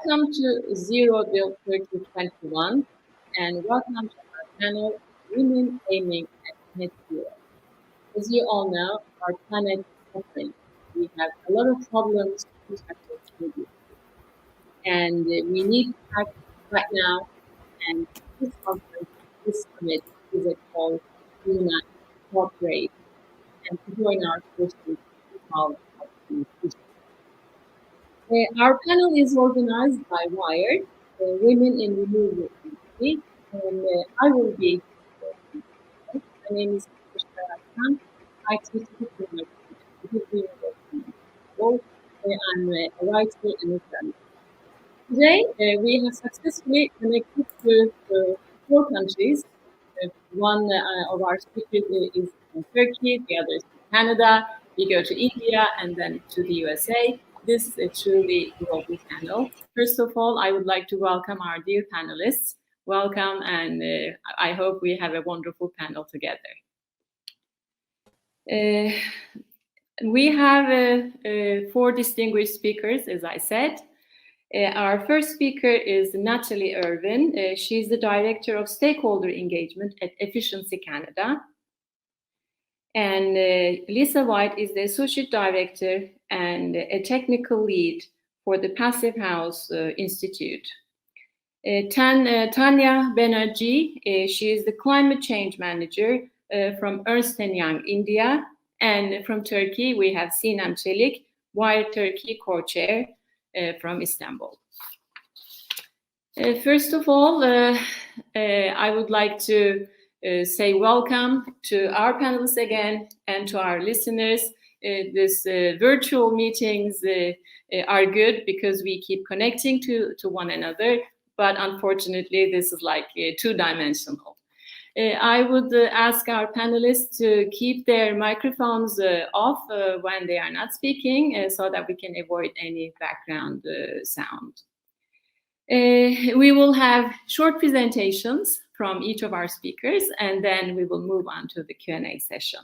Welcome to Zero Build 2021, and welcome to our panel, Women Aiming at Net Zero. As you all know, our planet is suffering. We have a lot of problems to tackle immediately, and we need to act right now. And this conference, this summit, is a call to unite, cooperate, and to join our forces to solve our issues. Our panel is organized by Wired, Women in Renewable Energy, and I will be. My name is Karahasan. I teach Turkey University. I'm a writer and a journalist. Today, we have successfully connected to 4 countries. One of our speakers is from Turkey, the other is from Canada. We go to India and then to the USA. This is a truly global panel. First of all, I would like to welcome our dear panelists. Welcome, and I hope we have a wonderful panel together. We have 4 distinguished speakers, as I said. Our first speaker is Natalie Irwin. She's the Director of Stakeholder Engagement at Efficiency Canada. And Lisa White is the Associate Director and a Technical Lead for the Passive House Institute. Tania Banerjee, she is the Climate Change Manager from Ernst & Young, India. And from Turkey, we have Sinem Çelik, Wired Turkey Co-Chair from Istanbul. First of all, I would like to say welcome to our panelists again and to our listeners. These virtual meetings are good because we keep connecting to one another, but unfortunately this is like 2-dimensional. I would ask our panelists to keep their microphones off when they are not speaking so that we can avoid any background sound. We will have short presentations from each of our speakers, and then we will move on to the Q&A session.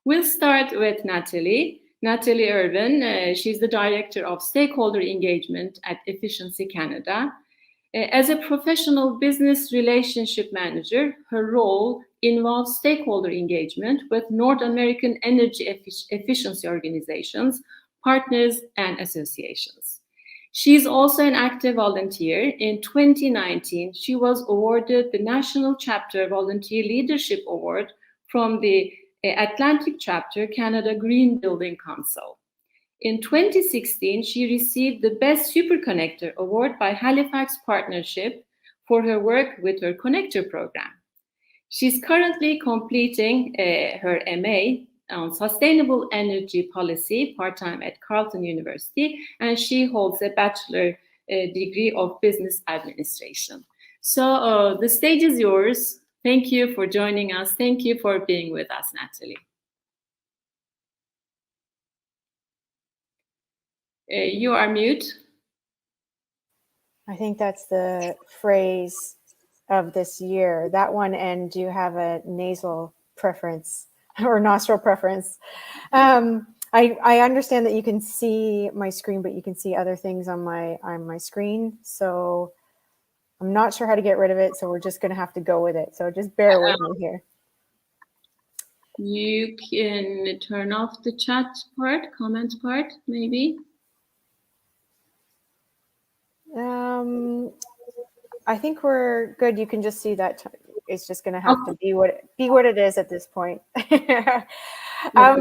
We'll start with Natalie. Natalie Irwin, she's the Director of Stakeholder Engagement at Efficiency Canada. As a professional business relationship manager, her role involves stakeholder engagement with North American energy efficiency organizations, partners, and associations. She's also an active volunteer. In 2019, she was awarded the National Chapter Volunteer Leadership Award from the Atlantic Chapter Canada Green Building Council. In 2016, she received the Best Superconnector Award by Halifax Partnership for her work with her Connector program. She's currently completing her MA on Sustainable Energy Policy part-time at Carleton University, and she holds a bachelor degree of Business Administration. So the stage is yours. Thank you for joining us. Thank you for being with us, Natalie. You are mute. I think that's the phrase of this year, that one, and do you have a nasal preference or nostril preference? I understand that you can see my screen, but you can see other things on my screen. So I'm not sure how to get rid of it. So we're just going to have to go with it. So just bear with me here. You can turn off the chat part, comments part, maybe. I think we're good. You can just see that it's just going to have to be what it is at this point.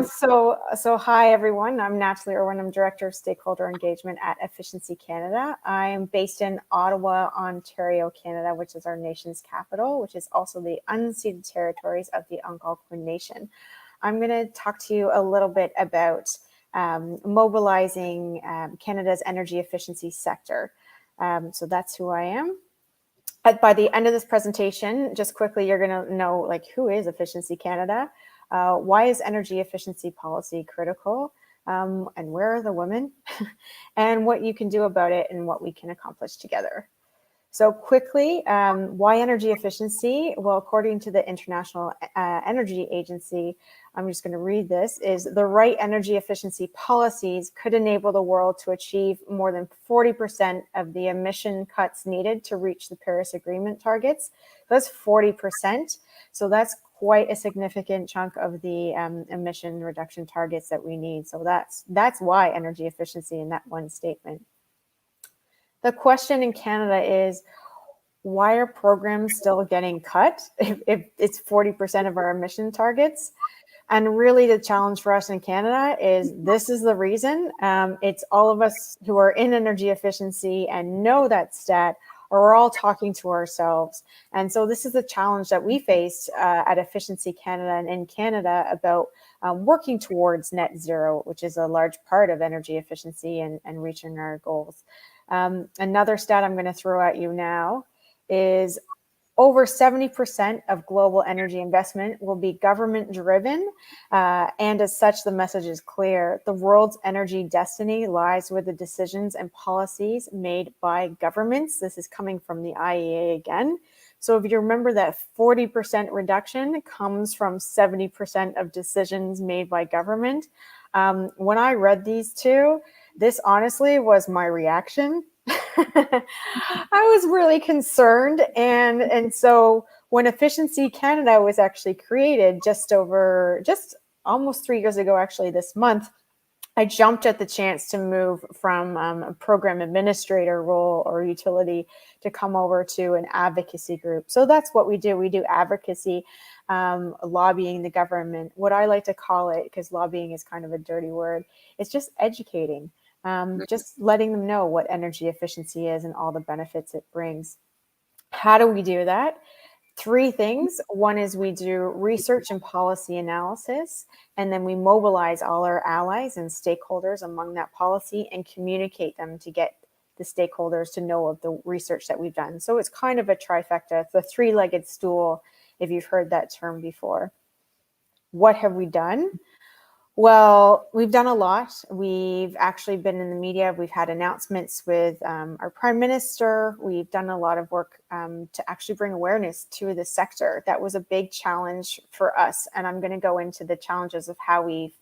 So hi everyone. I'm Natalie Irwin. I'm Director of Stakeholder Engagement at Efficiency Canada. I am based in Ottawa, Ontario, Canada, which is our nation's capital, which is also the unceded territories of the Algonquin Nation. I'm going to talk to you a little bit about mobilizing Canada's energy efficiency sector. So that's who I am. By the end of this presentation, just quickly, you're going to know like who is Efficiency Canada, why is energy efficiency policy critical, and where are the women, and what you can do about it and what we can accomplish together. So quickly, why energy efficiency? Well, according to the International Energy Agency, I'm just going to read this, is the right energy efficiency policies could enable the world to achieve more than 40% of the emission cuts needed to reach the Paris Agreement targets. That's 40%. So that's quite a significant chunk of the emission reduction targets that we need. So that's why energy efficiency in that one statement. The question in Canada is, why are programs still getting cut if it's 40% of our emission targets? And really the challenge for us in Canada is this is the reason. It's all of us who are in energy efficiency and know that stat, or we're all talking to ourselves. And so this is the challenge that we face at Efficiency Canada and in Canada about working towards net zero, which is a large part of energy efficiency and reaching our goals. Another stat I'm going to throw at you now is over 70% of global energy investment will be government driven. And as such, the message is clear. The world's energy destiny lies with the decisions and policies made by governments. This is coming from the IEA again. So if you remember that 40% reduction comes from 70% of decisions made by government. When I read these two, this honestly was my reaction. I was really concerned. And so when Efficiency Canada was actually created just almost 3 years ago, actually this month, I jumped at the chance to move from a program administrator role or utility to come over to an advocacy group. So that's what we do. We do advocacy, lobbying the government. What I like to call it, because lobbying is kind of a dirty word, it's just educating. Just letting them know what energy efficiency is and all the benefits it brings. How do we do that? 3 things. One is we do research and policy analysis, and then we mobilize all our allies and stakeholders among that policy and communicate them to get the stakeholders to know of the research that we've done. So it's kind of a trifecta, it's a 3-legged stool, if you've heard that term before. What have we done? Well, we've done a lot. We've actually been in the media. We've had announcements with our Prime Minister. We've done a lot of work to actually bring awareness to the sector. That was a big challenge for us. And I'm going to go into the challenges of how we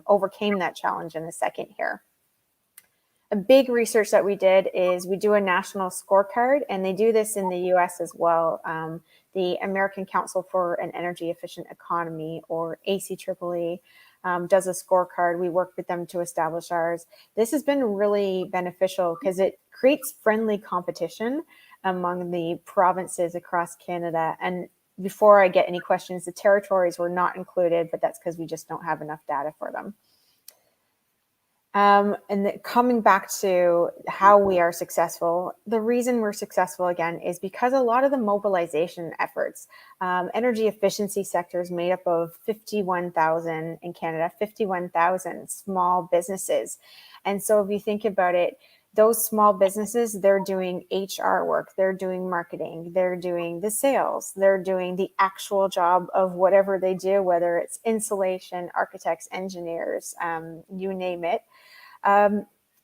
overcame that challenge in a second here. A big research that we did is we do a national scorecard, and they do this in the US as well. The American Council for an Energy Efficient Economy, or ACEEE, does a scorecard. We work with them to establish ours. This has been really beneficial because it creates friendly competition among the provinces across Canada. And before I get any questions, the territories were not included, but that's because we just don't have enough data for them. And coming back to how we are successful, the reason we're successful again is because a lot of the mobilization efforts, energy efficiency sector is made up of 51,000 in Canada, 51,000 small businesses. And so if you think about it, those small businesses, they're doing HR work, they're doing marketing, they're doing the sales, they're doing the actual job of whatever they do, whether it's insulation, architects, engineers, you name it.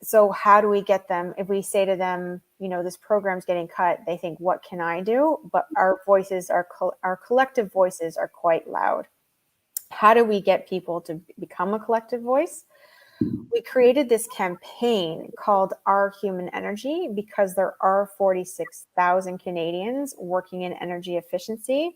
So how do we get them? If we say to them, you know, this program's getting cut, they think, what can I do? But our voices, our collective voices are quite loud. How do we get people to become a collective voice? We created this campaign called Our Human Energy because there are 46,000 Canadians working in energy efficiency.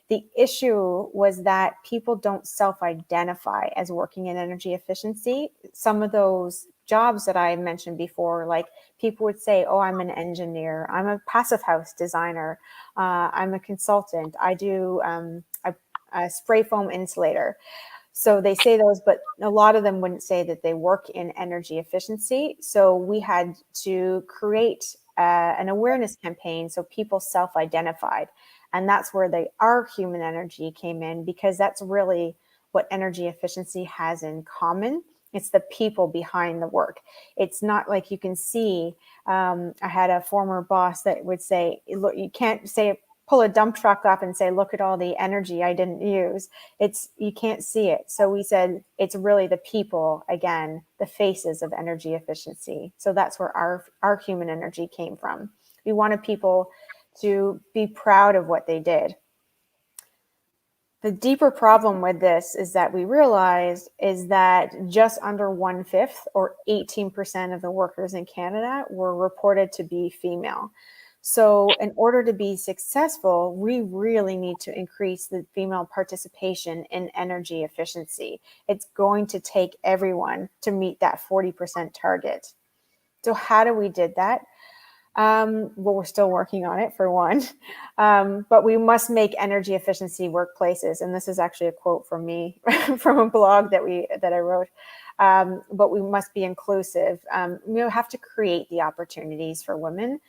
The issue was that people don't self-identify as working in energy efficiency. Some of those jobs that I mentioned before, like people would say, oh, I'm an engineer, I'm a passive house designer, I'm a consultant, I do a spray foam insulator. So they say those, but a lot of them wouldn't say that they work in energy efficiency. So we had to create an awareness campaign so people self-identified. And that's where Our Human Energy came in, because that's really what energy efficiency has in common. It's the people behind the work. It's not like you can see, I had a former boss that would say, look, you can't pull a dump truck up and say, look at all the energy I didn't use. You can't see it. So we said, it's really the people, again, the faces of energy efficiency. So that's where our human energy came from. We wanted people to be proud of what they did. The deeper problem with this is that we realized is that just under 1/5 or 18% of the workers in Canada were reported to be female. So in order to be successful, we really need to increase the female participation in energy efficiency. It's going to take everyone to meet that 40% target. So how do we did that? Well, we're still working on it, for one, but we must make energy efficiency workplaces. And this is actually a quote from me from a blog that I wrote. But we must be inclusive. We have to create the opportunities for women,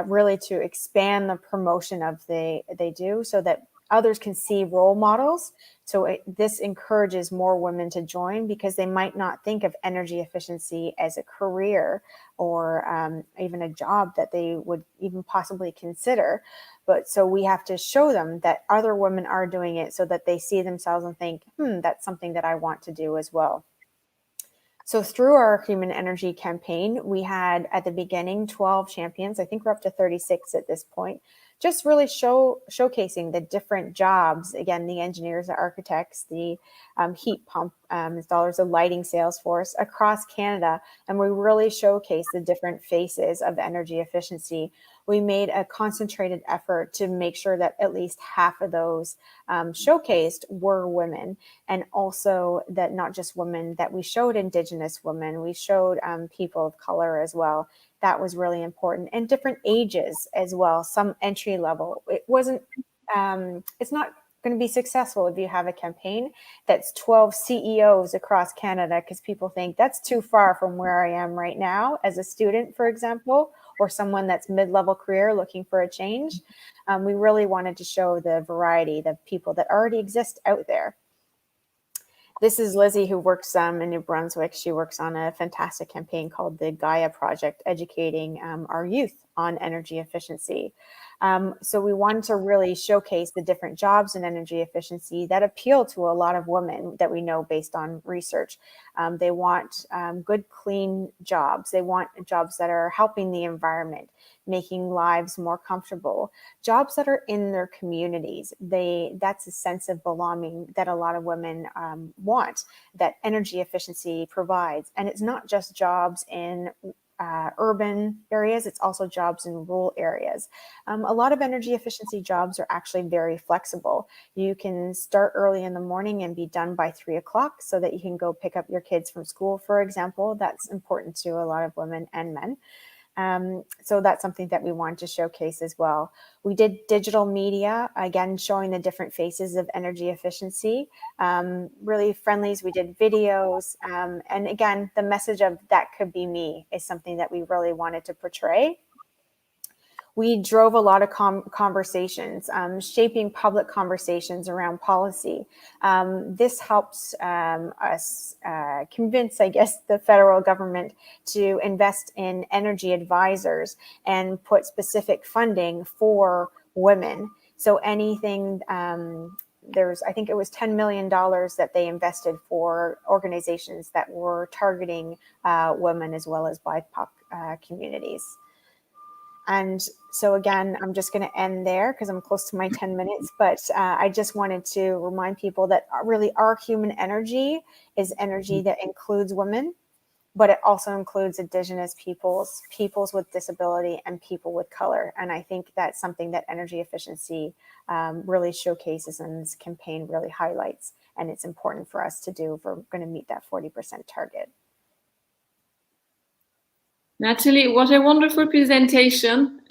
really to expand the promotion of they do, so that others can see role models. So this encourages more women to join, because they might not think of energy efficiency as a career or even a job that they would even possibly consider. But so we have to show them that other women are doing it, so that they see themselves and think, that's something that I want to do as well. So through our Human Energy campaign, we had at the beginning 12 champions. I think we're up to 36 at this point. Just really showcasing the different jobs. Again, the engineers, the architects, the heat pump installers, the lighting sales force across Canada. And we really showcase the different faces of energy efficiency. We made a concentrated effort to make sure that at least half of those showcased were women. And also that not just women, that we showed Indigenous women, we showed people of color as well. That was really important, and different ages as well, some entry level. It wasn't, it's not going to be successful if you have a campaign that's 12 CEOs across Canada, because people think that's too far from where I am right now as a student, for example, or someone that's mid-level career looking for a change. We really wanted to show the variety, the people that already exist out there. This is Lizzie, who works in New Brunswick. She works on a fantastic campaign called the Gaia Project, educating our youth on energy efficiency. So we wanted to really showcase the different jobs in energy efficiency that appeal to a lot of women that we know based on research. They want good, clean jobs. They want jobs that are helping the environment, making lives more comfortable, jobs that are in their communities. That's a sense of belonging that a lot of women want, that energy efficiency provides. And it's not just jobs in urban areas, it's also jobs in rural areas. A lot of energy efficiency jobs are actually very flexible. You can start early in the morning and be done by 3 o'clock, so that you can go pick up your kids from school, for example. That's important to a lot of women and men. So that's something that we wanted to showcase as well. We did digital media, again, showing the different faces of energy efficiency, really friendlies. We did videos. And again, the message of that could be me is something that we really wanted to portray. We drove a lot of conversations, shaping public conversations around policy. This helps us convince, I guess, the federal government to invest in energy advisors and put specific funding for women. So anything, I think it was $10 million that they invested for organizations that were targeting women as well as BIPOC communities. And so again, I'm just going to end there because I'm close to my 10 minutes, but I just wanted to remind people that really our human energy is energy that includes women, but it also includes Indigenous peoples, peoples with disability, and people with color. And I think that's something that energy efficiency really showcases, and this campaign really highlights, and it's important for us to do if we're going to meet that 40% target. Natalie, what a wonderful presentation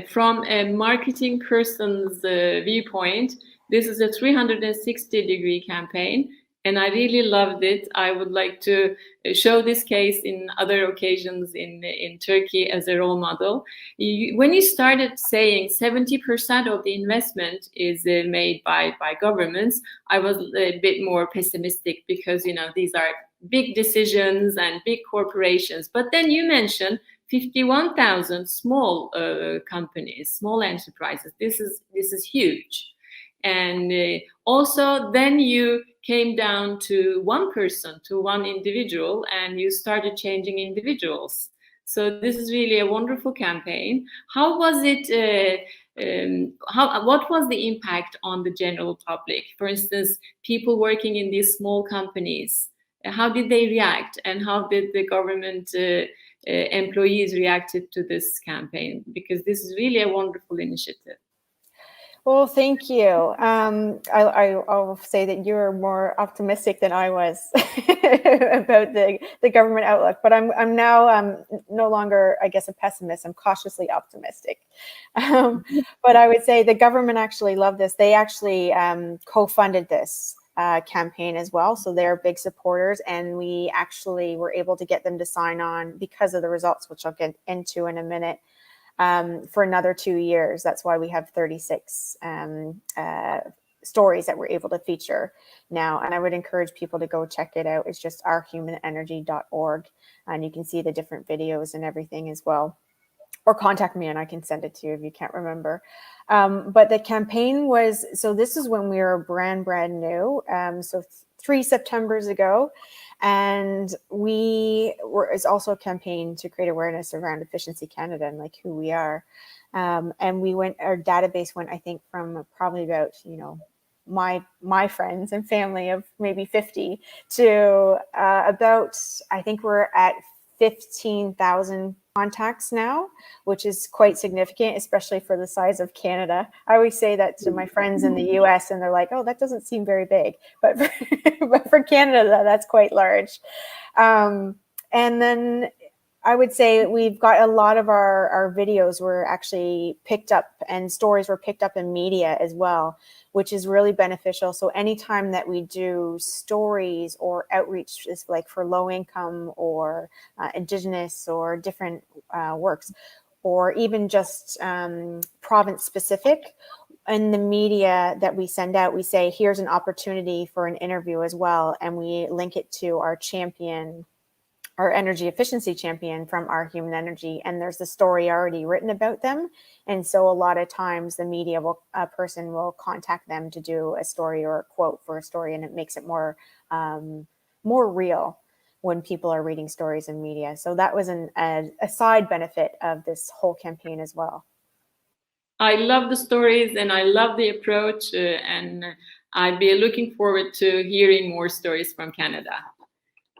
from a marketing person's viewpoint. This is a 360-degree campaign, and I really loved it. I would like to show this case in other occasions in Turkey as a role model. When you started saying 70% of the investment is made by governments, I was a bit more pessimistic because, you know, these are big decisions and big corporations. But then you mentioned 51,000 small companies, small enterprises. This is huge. And also then you came down to one person, to one individual, and you started changing individuals. So this is really a wonderful campaign. How was it? What was the impact on the general public? For instance, people working in these small companies, how did they react, and how did the government employees reacted to this campaign? Because this is really a wonderful initiative. Well, thank you. I'll say that you're more optimistic than I was about the government outlook, but I'm now no longer, I guess, a pessimist. I'm cautiously optimistic. But I would say the government actually loved this. They actually co-funded this campaign as well. So they're big supporters, and we actually were able to get them to sign on because of the results, which I'll get into in a minute. For another 2 years. That's why we have 36 stories that we're able to feature now. And I would encourage people to go check it out. It's just ourhumanenergy.org. And you can see the different videos and everything as well. Or contact me and I can send it to you if you can't remember. But the campaign was, so this is when we were brand new. So 3 Septembers ago. And it's also a campaign to create awareness around Efficiency Canada and like who we are. And our database went, I think, from probably about, my friends and family of maybe 50 to about, I think we're at 15,000 contacts now, which is quite significant, especially for the size of Canada. I always say that to my friends in the US and they're like, oh, that doesn't seem very big. But for Canada, that's quite large. And then I would say we've got a lot of our videos were actually picked up and stories were picked up in media as well, which is really beneficial. So anytime that we do stories or outreach is like for low income or Indigenous or different works, or even just province specific, in the media that we send out, we say, here's an opportunity for an interview as well. And we link it to our champion, our energy efficiency champion from Our Human Energy, and there's the story already written about them. And so a lot of times the media person will contact them to do a story or a quote for a story, and it makes it more real when people are reading stories in media. So that was a side benefit of this whole campaign as well. I love the stories and I love the approach, and I'd be looking forward to hearing more stories from Canada.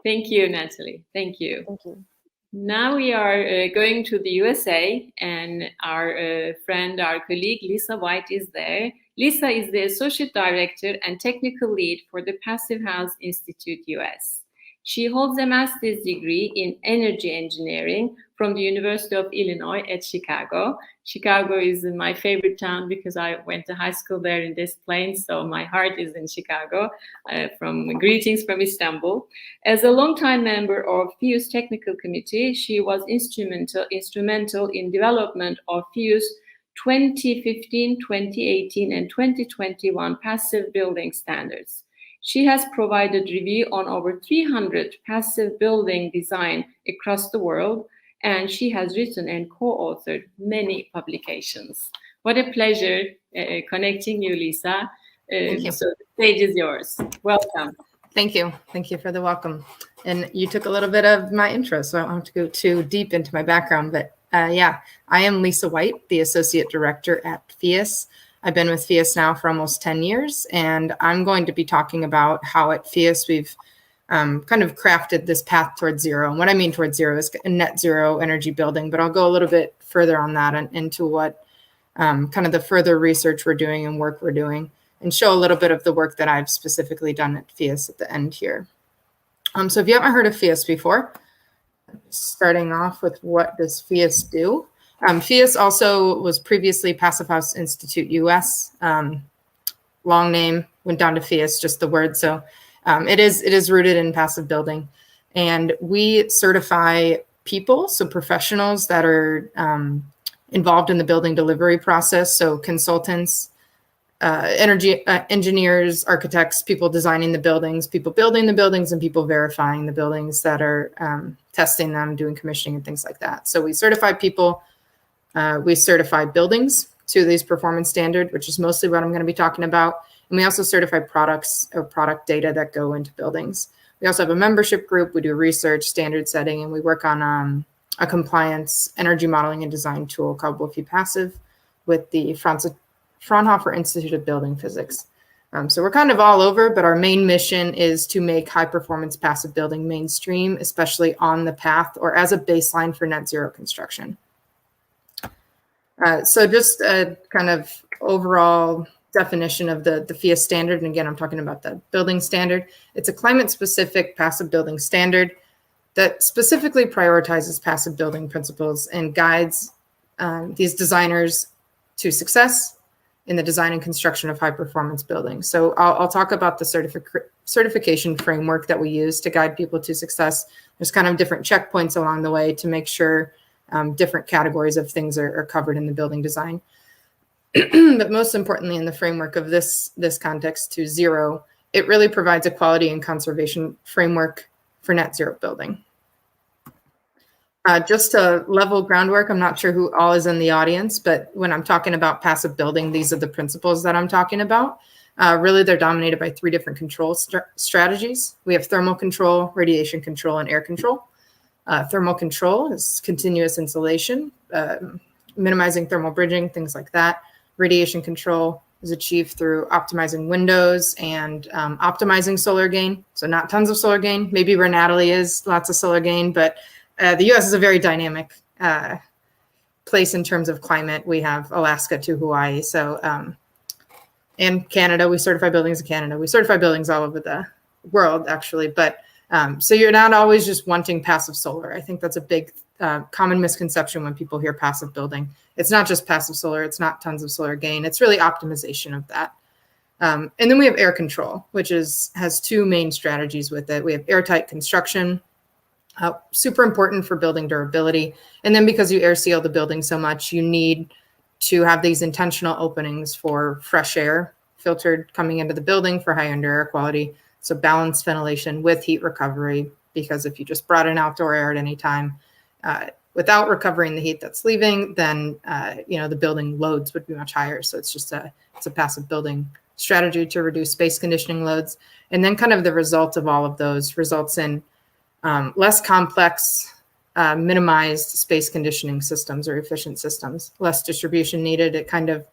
Thank you, Natalie. Thank you. Thank you. Now we are going to the USA, and our friend, our colleague, Lisa White is there. Lisa is the Associate Director and Technical Lead for the Passive House Institute US. She holds a master's degree in energy engineering from the University of Illinois at Chicago. Chicago is my favorite town because I went to high school there in Des Plaines, so my heart is in Chicago. Greetings from Istanbul. As a longtime member of PHIUS Technical Committee, she was instrumental in development of PHIUS 2015, 2018, and 2021 passive building standards. She has provided review on over 300 passive building design across the world, and she has written and co-authored many publications. What a pleasure connecting you, Lisa. Thank you. So the stage is yours. Welcome. Thank you. Thank you for the welcome. And you took a little bit of my intro, so I don't have to go too deep into my background. But yeah, I am Lisa White, the Associate Director at PHIUS. I've been with PHIUS now for almost 10 years, and I'm going to be talking about how at PHIUS we've kind of crafted this path towards zero. And what I mean towards zero is a net zero energy building, but I'll go a little bit further on that and into what kind of the further research we're doing and work we're doing, and show a little bit of the work that I've specifically done at PHIUS at the end here. So if you haven't heard of PHIUS before, starting off with what does PHIUS do? PHIUS also was previously Passive House Institute US. Long name, went down to PHIUS, just the word. So it is rooted in passive building. And we certify people, so professionals that are involved in the building delivery process. So consultants, energy engineers, architects, people designing the buildings, people building the buildings, and people verifying the buildings that are testing them, doing commissioning and things like that. So we certify people. We certify buildings to these performance standard, which is mostly what I'm going to be talking about. And we also certify products or product data that go into buildings. We also have a membership group. We do research, standard setting, and we work on a compliance energy modeling and design tool called USAPassive with the Fraunhofer Institute of Building Physics. So we're kind of all over, but our main mission is to make high-performance passive building mainstream, especially on the path or as a baseline for net zero construction. So just a kind of overall definition of the PHIUS standard, and again, I'm talking about the building standard. It's a climate-specific passive building standard that specifically prioritizes passive building principles and guides these designers to success in the design and construction of high-performance buildings. So I'll talk about the certification framework that we use to guide people to success. There's kind of different checkpoints along the way to make sure different categories of things are covered in the building design. But most importantly, in the framework of this context to zero, it really provides a quality and conservation framework for net zero building. Just to level groundwork, I'm not sure who all is in the audience, but when I'm talking about passive building, these are the principles that I'm talking about. Really, they're dominated by three different control strategies. We have thermal control, radiation control, and air control. Thermal control is continuous insulation, minimizing thermal bridging, things like that. Radiation control is achieved through optimizing windows and optimizing solar gain. So not tons of solar gain, maybe where Natalie is, lots of solar gain, but the US is a very dynamic place in terms of climate. We have Alaska to Hawaii. So, and Canada, we certify buildings in Canada. We certify buildings all over the world, actually. But so you're not always just wanting passive solar. I think that's a big common misconception when people hear passive building. It's not just passive solar. It's not tons of solar gain. It's really optimization of that. And then we have air control, which has two main strategies with it. We have airtight construction, super important for building durability. And then because you air seal the building so much, you need to have these intentional openings for fresh air filtered coming into the building for high under air quality. So balanced ventilation with heat recovery, because if you just brought in outdoor air at any time without recovering the heat that's leaving, then the building loads would be much higher. So it's a passive building strategy to reduce space conditioning loads. And then kind of the result of all of those results in less complex, minimized space conditioning systems or efficient systems, less distribution needed. It kind of,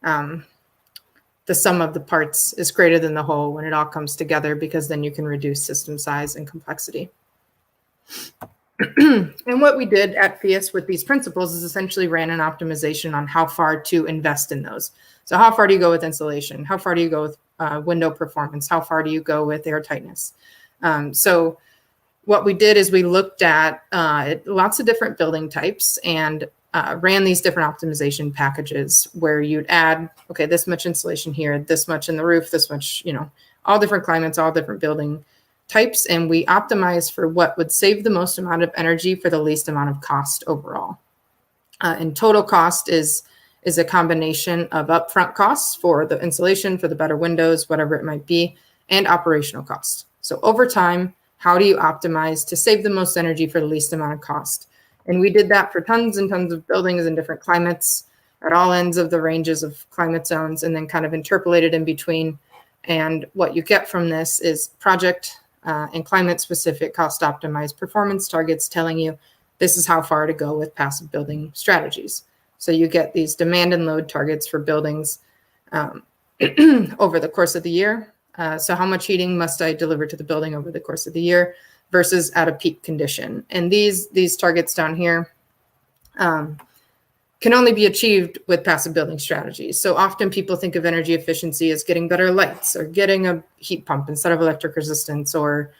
the sum of the parts is greater than the whole when it all comes together, because then you can reduce system size and complexity. And what we did at PHIUS with these principles is essentially ran an optimization on how far to invest in those. So how far do you go with insulation? How far do you go with window performance? How far do you go with air tightness? So what we did is we looked at lots of different building types and ran these different optimization packages where you'd add, okay, this much insulation here, this much in the roof, this much, all different climates, all different building types. And we optimized for what would save the most amount of energy for the least amount of cost overall. And total cost is a combination of upfront costs for the insulation, for the better windows, whatever it might be, and operational costs. So over time, how do you optimize to save the most energy for the least amount of cost? And we did that for tons and tons of buildings in different climates at all ends of the ranges of climate zones, and then kind of interpolated in between. And what you get from this is project and climate specific cost optimized performance targets telling you this is how far to go with passive building strategies. So you get these demand and load targets for buildings over the course of the year. So how much heating must I deliver to the building over the course of the year versus at a peak condition? And these targets down here can only be achieved with passive building strategies. So often people think of energy efficiency as getting better lights or getting a heat pump instead of electric resistance, or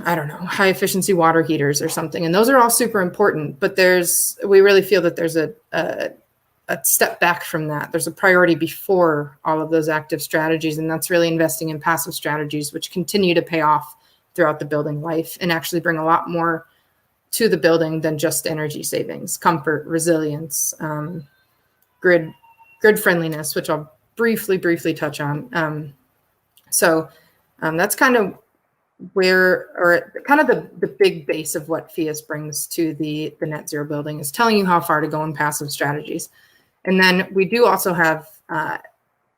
I don't know, high efficiency water heaters or something. And those are all super important, but we really feel that there's a step back from that. There's a priority before all of those active strategies, and that's really investing in passive strategies, which continue to pay off throughout the building life and actually bring a lot more to the building than just energy savings, comfort, resilience, grid friendliness, which I'll briefly touch on. So that's kind of the big base of what PHIUS brings to the net zero building, is telling you how far to go in passive strategies. And then we do also have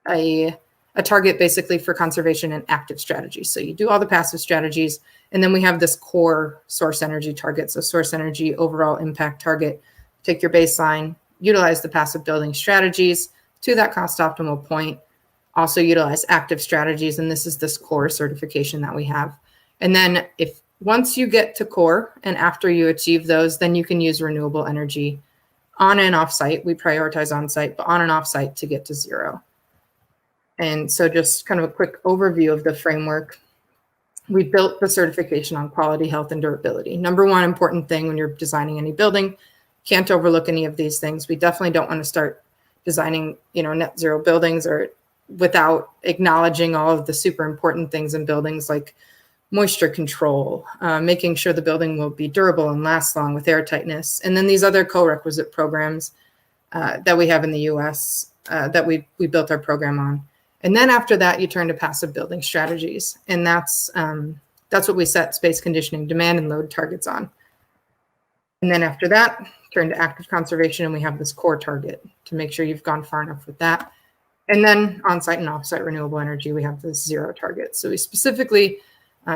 a a target basically for conservation and active strategies. So you do all the passive strategies, and then we have this core source energy target. So source energy overall impact target. Take your baseline, utilize the passive building strategies to that cost optimal point. Also utilize active strategies, and this is this core certification that we have. And then if once you get to core and after you achieve those, then you can use renewable energy on and off site. We prioritize on site, but on and off site to get to zero. And so just kind of a quick overview of the framework. We built the certification on quality, health, and durability. Number one important thing when you're designing any building, can't overlook any of these things. We definitely don't want to start designing, net zero buildings or without acknowledging all of the super important things in buildings like moisture control, making sure the building will be durable and last long with air tightness. And then these other co-requisite programs that we have in the US that we built our program on. And then after that, you turn to passive building strategies. And that's what we set space conditioning, demand, and load targets on. And then after that, turn to active conservation, and we have this core target to make sure you've gone far enough with that. And then on-site and off-site renewable energy, we have this zero target. So we specifically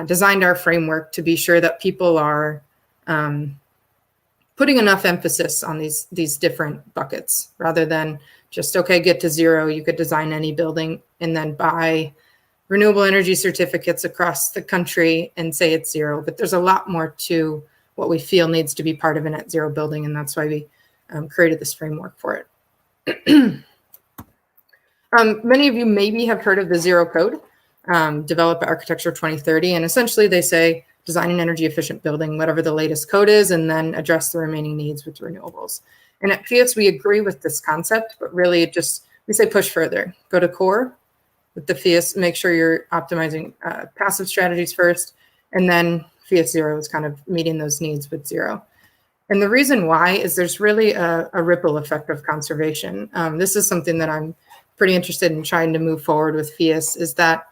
designed our framework to be sure that people are putting enough emphasis on these different buckets rather than just, okay, get to zero. You could design any building and then buy renewable energy certificates across the country and say it's zero. But there's a lot more to what we feel needs to be part of a net zero building. And that's why we created this framework for it. Many of you maybe have heard of the Zero Code, developed by Architecture 2030. And essentially they say, design an energy efficient building, whatever the latest code is, and then address the remaining needs with renewables. And at PHIUS, we agree with this concept, but really we say push further. Go to core with the PHIUS, make sure you're optimizing passive strategies first, and then PHIUS Zero is kind of meeting those needs with zero. And the reason why is there's really a ripple effect of conservation. This is something that I'm pretty interested in trying to move forward with PHIUS, is that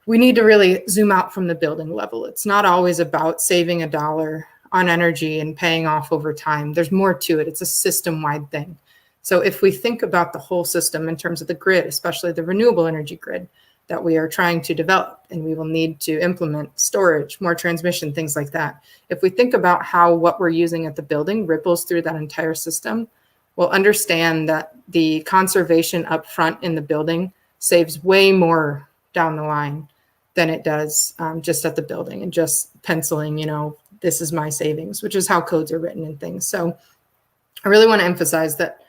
we need to really zoom out from the building level. It's not always about saving $1 on energy and paying off over time. There's more to it. It's a system-wide thing. So if we think about the whole system in terms of the grid, especially the renewable energy grid that we are trying to develop, and we will need to implement storage, more transmission, things like that. If we think about how what we're using at the building ripples through that entire system, we'll understand that the conservation up front in the building saves way more down the line than it does just at the building and just penciling, this is my savings, which is how codes are written and things. So I really want to emphasize that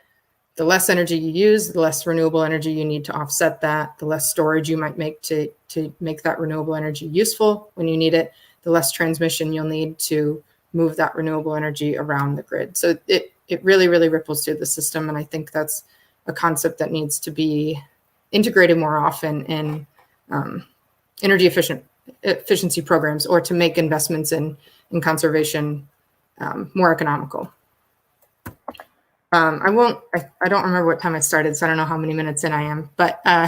the less energy you use, the less renewable energy you need to offset that, the less storage you might make to make that renewable energy useful when you need it, the less transmission you'll need to move that renewable energy around the grid. So it really, really ripples through the system. And I think that's a concept that needs to be integrated more often in energy efficiency programs, or to make investments in conservation more economical. I don't remember what time I started, so I don't know how many minutes in I am, but I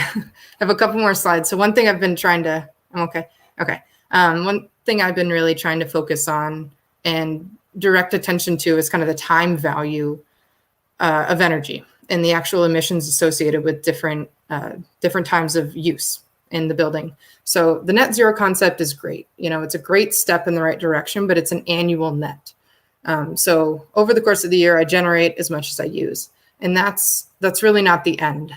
have a couple more slides. So one thing I've been trying to, I'm okay. Okay. One thing I've been really trying to focus on and direct attention to is kind of the time value of energy and the actual emissions associated with different times of use in the building. So the net zero concept is great. It's a great step in the right direction, but it's an annual net. So over the course of the year, I generate as much as I use, and that's really not the end.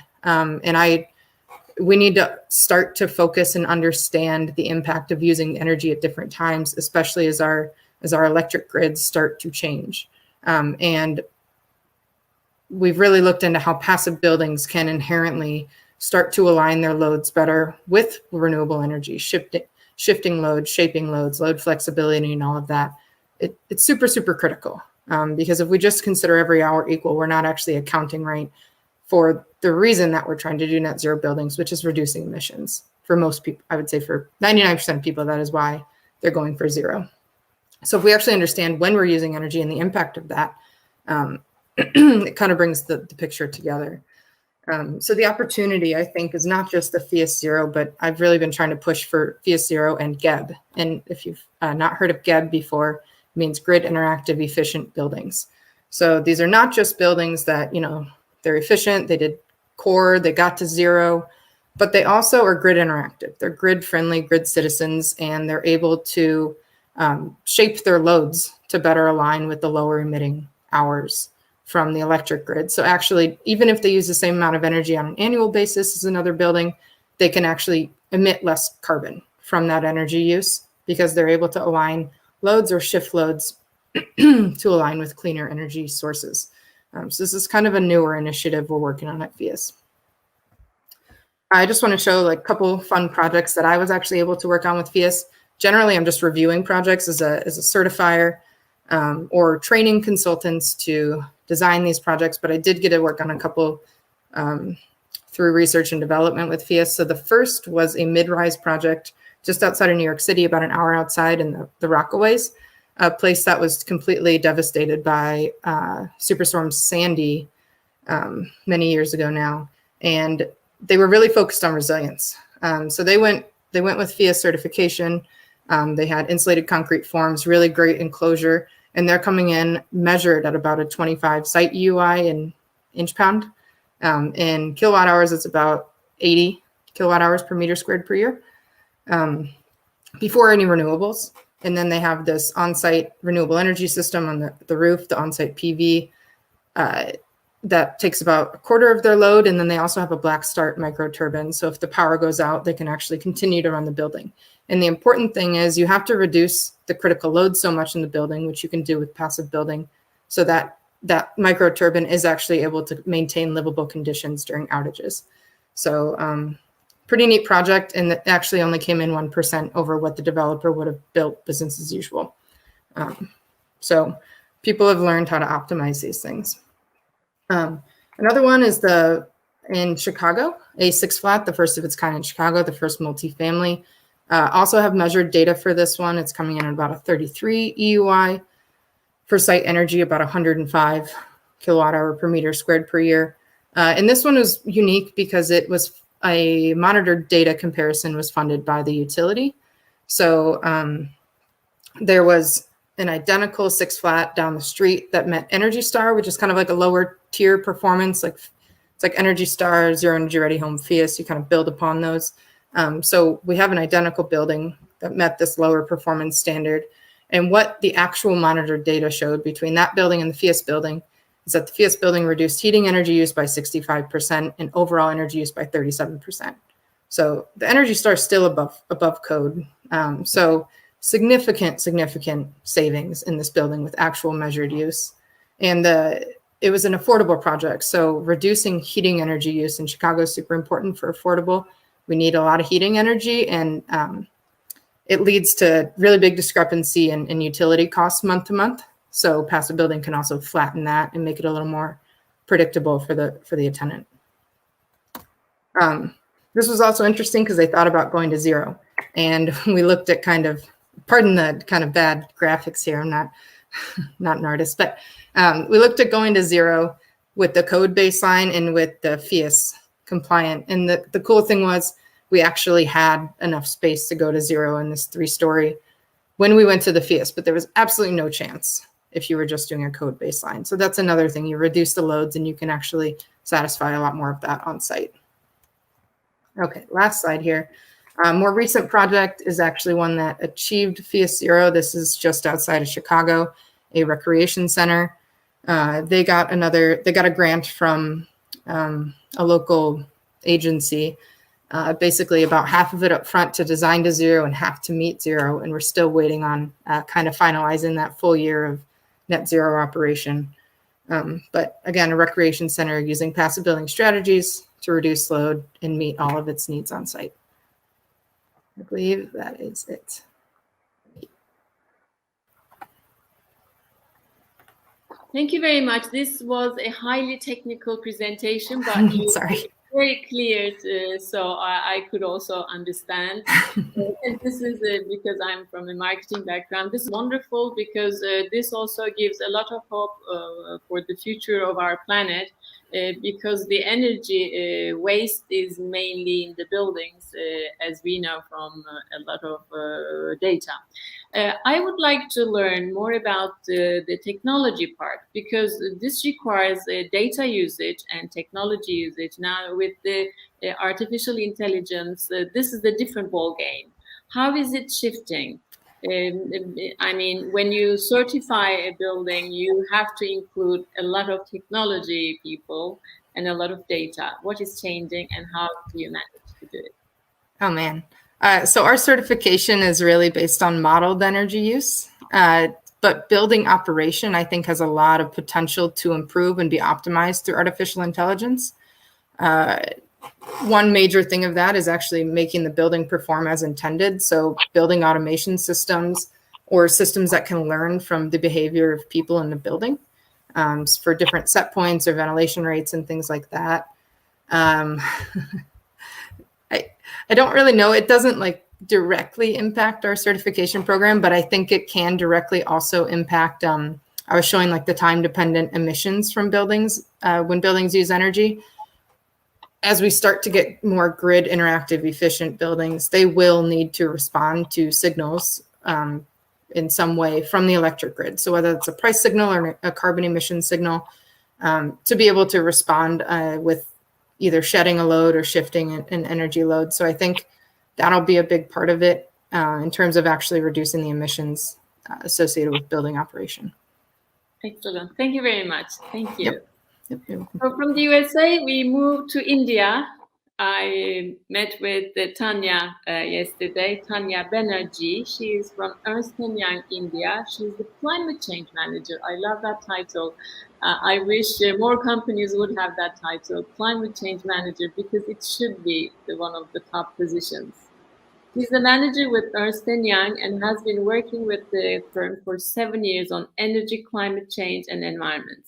We need to start to focus and understand the impact of using energy at different times, especially as our electric grids start to change. And we've really looked into how passive buildings can inherently start to align their loads better with renewable energy, shifting loads, shaping loads, load flexibility, and all of that. It's super, super critical because if we just consider every hour equal, we're not actually accounting right for the reason that we're trying to do net zero buildings, which is reducing emissions. For most people, I would say for 99% of people, that is why they're going for zero. So if we actually understand when we're using energy and the impact of that, it kind of brings the picture together. So the opportunity, I think, is not just the PHIUS Zero, but I've really been trying to push for PHIUS Zero and GEB. And if you've not heard of GEB before, it means Grid Interactive Efficient Buildings. So these are not just buildings that, they're efficient, they did core, they got to zero, but they also are grid interactive. They're grid friendly, grid citizens, and they're able to shape their loads to better align with the lower emitting hours from the electric grid. So actually, even if they use the same amount of energy on an annual basis as another building, they can actually emit less carbon from that energy use because they're able to align loads or shift loads to align with cleaner energy sources. So this is kind of a newer initiative we're working on at PHIUS. I just want to show like a couple fun projects that I was actually able to work on with PHIUS. Generally, I'm just reviewing projects as a certifier or training consultants to design these projects, but I did get to work on a couple through research and development with PHIUS. So the first was a mid-rise project just outside of New York City, about an hour outside in the Rockaways, a place that was completely devastated by Superstorm Sandy many years ago now. And they were really focused on resilience. So they went with PHIUS certification. They had insulated concrete forms, really great enclosure, and they're coming in measured at about a 25 site UI in inch pound. In kilowatt hours, it's about 80 kilowatt hours per meter squared per year before any renewables. And then they have this on-site renewable energy system on the roof, the on-site PV, that takes about a quarter of their load. And then they also have a black start micro turbine. So if the power goes out, they can actually continue to run the building. And the important thing is you have to reduce the critical load so much in the building, which you can do with passive building, so that that micro turbine is actually able to maintain livable conditions during outages. So pretty neat project, and it actually only came in 1% over what the developer would have built business as usual. So people have learned how to optimize these things. Another one is in Chicago, a 6-flat, the first of its kind in Chicago, the first multifamily. Also have measured data for this one. It's coming in at about a 33 EUI. For site energy, about 105 kilowatt hour per meter squared per year. And this one was unique because it was a monitored data comparison was funded by the utility. So there was an identical 6-flat down the street that met Energy Star, which is kind of like a lower tier performance. Like it's like Energy Star, Zero Energy Ready Home, PHIUS. You kind of build upon those. So we have an identical building that met this lower performance standard. And what the actual monitored data showed between that building and the PHIUS building is that the PHIUS building reduced heating energy use by 65% and overall energy use by 37%. So the Energy Star is still above code. So significant savings in this building with actual measured use. And it was an affordable project. So reducing heating energy use in Chicago is super important for affordable. We need a lot of heating energy, and it leads to really big discrepancy in utility costs month to month. So passive building can also flatten that and make it a little more predictable for the tenant. This was also interesting because they thought about going to zero. And we looked at kind of, pardon the kind of bad graphics here, I'm not an artist, but we looked at going to zero with the code baseline and with the PHIUS compliant. And the cool thing was, we actually had enough space to go to zero in this 3-story when we went to the PHIUS, but there was absolutely no chance if you were just doing a code baseline. So that's another thing. You reduce the loads and you can actually satisfy a lot more of that on site. Okay, last slide here. More recent project is actually one that achieved PHIUS Zero. This is just outside of Chicago, a recreation center. They got a grant from a local agency. Basically about half of it up front to design to zero and half to meet zero. And we're still waiting on kind of finalizing that full year of net zero operation. But again, a recreation center using passive building strategies to reduce load and meet all of its needs on site. I believe that is it. Thank you very much. This was a highly technical presentation, but Sorry. Very clear, so I could also understand. And this is because I'm from a marketing background. This is wonderful because this also gives a lot of hope for the future of our planet. because the energy waste is mainly in the buildings, as we know from a lot of data. I would like to learn more about the technology part, because this requires data usage and technology usage. Now with the artificial intelligence, this is a different ball game. How is it shifting? I mean, when you certify a building, you have to include a lot of technology people and a lot of data. What is changing and how do you manage to do it? Oh, man. So our certification is really based on modeled energy use, but building operation, I think, has a lot of potential to improve and be optimized through artificial intelligence. One major thing of that is actually making the building perform as intended. So building automation systems or systems that can learn from the behavior of people in the building for different set points or ventilation rates and things like that. I don't really know. It doesn't like directly impact our certification program, but I think it can directly also impact. I was showing like the time dependent emissions from buildings when buildings use energy. As we start to get more grid interactive efficient buildings, they will need to respond to signals in some way from the electric grid. So whether it's a price signal or a carbon emission signal, to be able to respond with either shedding a load or shifting an energy load. So I think that'll be a big part of it in terms of actually reducing the emissions associated with building operation. Excellent. Thank you very much. Thank you. Yep. Yep, so from the USA, we moved to India. I met with Tania yesterday, Tania Banerjee. She is from Ernst & Young, India. She's the climate change manager. I love that title. I wish more companies would have that title, climate change manager, because it should be one of the top positions. She's the manager with Ernst & Young and has been working with the firm for 7 years on energy, climate change, and environment.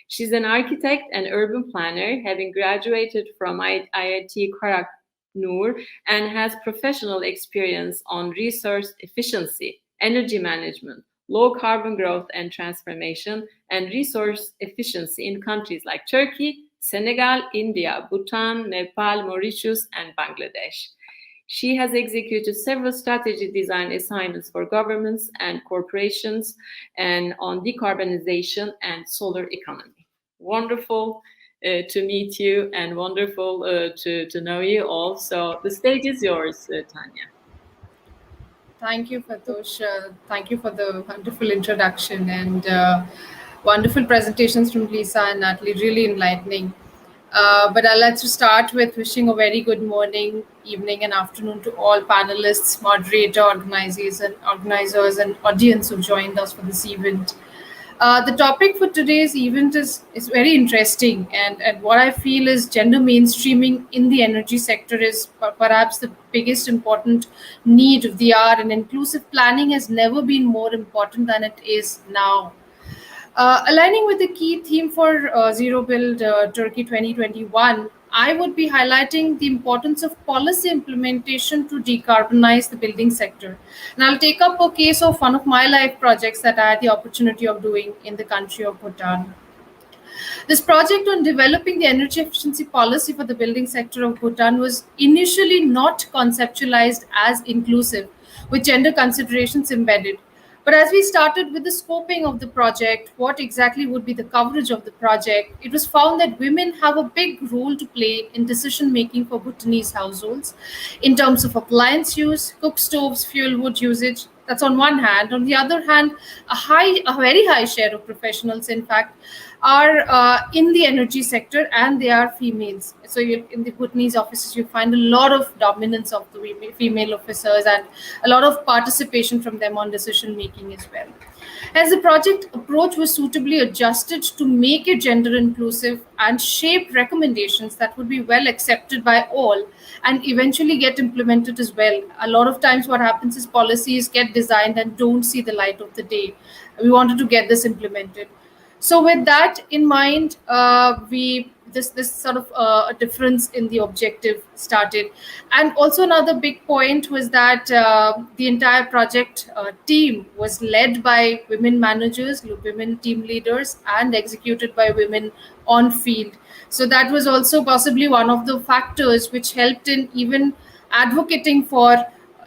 She's an architect and urban planner, having graduated from IIT Karahasan, and has professional experience on resource efficiency, energy management, low carbon growth and transformation, and resource efficiency in countries like Turkey, Senegal, India, Bhutan, Nepal, Mauritius, and Bangladesh. She has executed several strategy design assignments for governments and corporations and on decarbonization and solar economy. Wonderful to meet you and wonderful to know you all. So the stage is yours, Tania. Thank you, Fatos. Thank you for the wonderful introduction and wonderful presentations from Lisa and Natalie, really enlightening. But I'd like to start with wishing a very good morning, evening, and afternoon to all panelists, moderator, organizers, and audience who joined us for this event. The topic for today's event is very interesting, and what I feel is gender mainstreaming in the energy sector is perhaps the biggest important need of the hour, and inclusive planning has never been more important than it is now. Aligning with the key theme for Zero Build Turkey 2021, I would be highlighting the importance of policy implementation to decarbonize the building sector. And I'll take up a case of one of my life projects that I had the opportunity of doing in the country of Bhutan. This project on developing the energy efficiency policy for the building sector of Bhutan was initially not conceptualized as inclusive, with gender considerations embedded. But as we started with the scoping of the project, what exactly would be the coverage of the project, it was found that women have a big role to play in decision making for Bhutanese households in terms of appliance use, cook stoves, fuel wood usage. That's on one hand. On the other hand, a very high share of professionals, in fact, are in the energy sector, and they are females. So in the Bhutanese offices, you find a lot of dominance of the female officers and a lot of participation from them on decision making as well. As the project approach was suitably adjusted to make it gender inclusive and shape recommendations that would be well accepted by all and eventually get implemented as well. A lot of times what happens is policies get designed and don't see the light of the day. We wanted to get this implemented. So with that in mind, this sort of a difference in the objective started. And also another big point was that the entire project team was led by women managers, women team leaders, and executed by women on field. So that was also possibly one of the factors which helped in even advocating for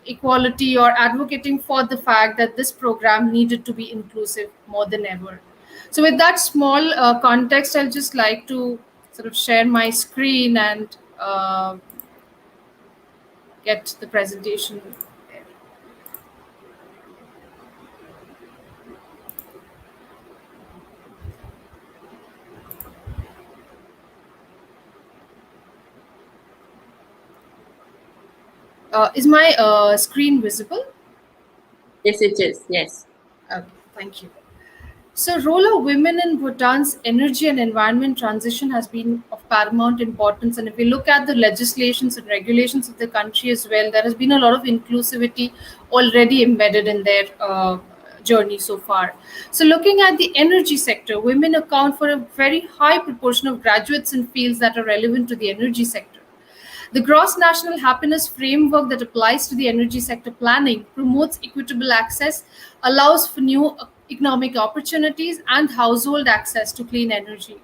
equality, or advocating for the fact that this program needed to be inclusive more than ever. So with that small context, I'll just like to sort of share my screen and get the presentation there. Is my screen visible? Yes, it is. Yes. Okay, thank you. So, role of women in Bhutan's energy and environment transition has been of paramount importance. And if we look at the legislations and regulations of the country as well, there has been a lot of inclusivity already embedded in their journey so far. So, looking at the energy sector, women account for a very high proportion of graduates in fields that are relevant to the energy sector. The Gross National Happiness Framework that applies to the energy sector planning promotes equitable access, allows for new economic opportunities, and household access to clean energy.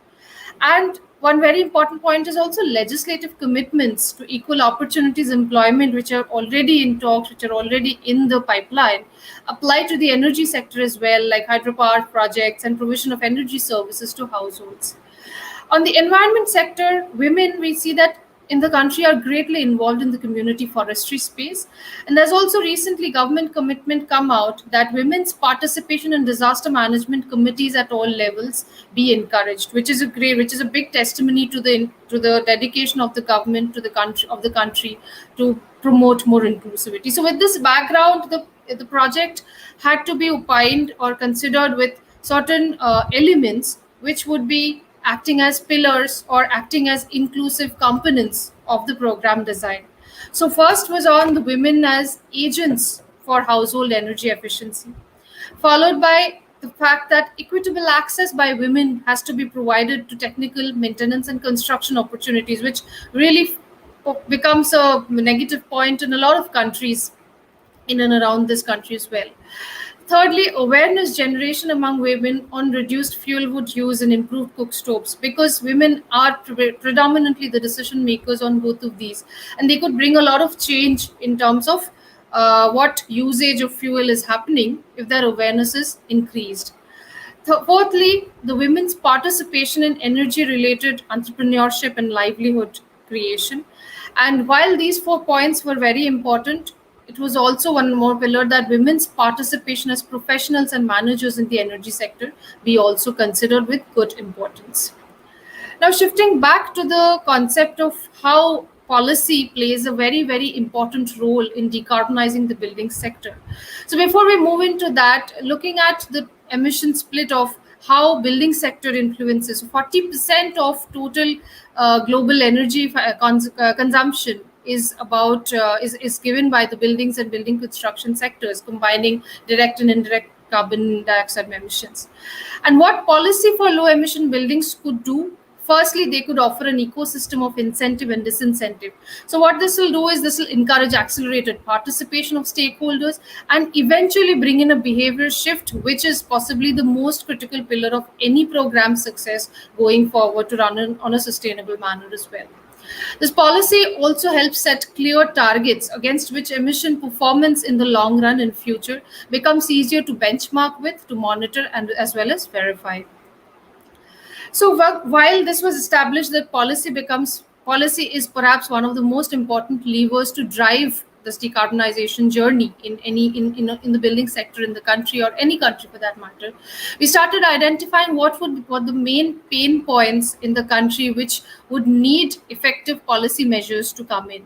And one very important point is also legislative commitments to equal opportunities employment, which are already in talks, which are already in the pipeline, apply to the energy sector as well, like hydropower projects and provision of energy services to households. On the environment sector, women, we see that in the country are greatly involved in the community forestry space. And there's also recently government commitment come out that women's participation in disaster management committees at all levels be encouraged, which is a big testimony to the dedication of the government to the country to promote more inclusivity. So with this background, the project had to be opined or considered with certain elements which would be acting as pillars or acting as inclusive components of the program design. So first was on the women as agents for household energy efficiency, followed by the fact that equitable access by women has to be provided to technical maintenance and construction opportunities, which really becomes a negative point in a lot of countries in and around this country as well. Thirdly, awareness generation among women on reduced fuel wood use and improved cook stoves, because women are predominantly the decision makers on both of these, and they could bring a lot of change in terms of what usage of fuel is happening if their awareness is increased. Fourthly, the women's participation in energy-related entrepreneurship and livelihood creation. And while these 4 points were very important, it was also one more pillar that women's participation as professionals and managers in the energy sector be also considered with good importance. Now, shifting back to the concept of how policy plays a very, very important role in decarbonizing the building sector. So before we move into that, looking at the emission split of how building sector influences, 40% of total global energy consumption is given by the buildings and building construction sectors, combining direct and indirect carbon dioxide emissions. And what policy for low emission buildings could do? Firstly, they could offer an ecosystem of incentive and disincentive. So what this will do is this will encourage accelerated participation of stakeholders and eventually bring in a behavior shift, which is possibly the most critical pillar of any program success going forward to run on a sustainable manner as well. This policy also helps set clear targets against which emission performance in the long run and future becomes easier to benchmark with, to monitor, and as well as verify. So while this was established that policy is perhaps one of the most important levers to drive this decarbonization journey in the building sector in the country, or any country for that matter, we started identifying what the main pain points in the country which would need effective policy measures to come in.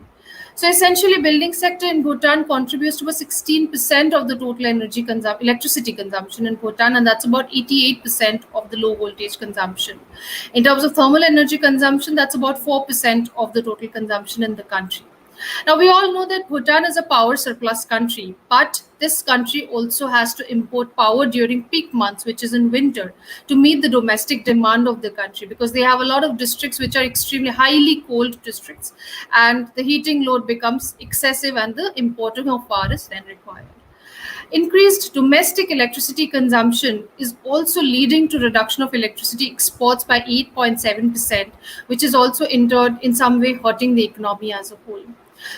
So essentially, building sector in Bhutan contributes to about 16% of the total electricity consumption in Bhutan, and that's about 88% of the low voltage consumption. In terms of thermal energy consumption, that's about 4% of the total consumption in the country. Now, we all know that Bhutan is a power surplus country, but this country also has to import power during peak months, which is in winter, to meet the domestic demand of the country, because they have a lot of districts which are extremely highly cold districts, and the heating load becomes excessive and the importing of power is then required. Increased domestic electricity consumption is also leading to reduction of electricity exports by 8.7%, which is also in some way hurting the economy as a whole.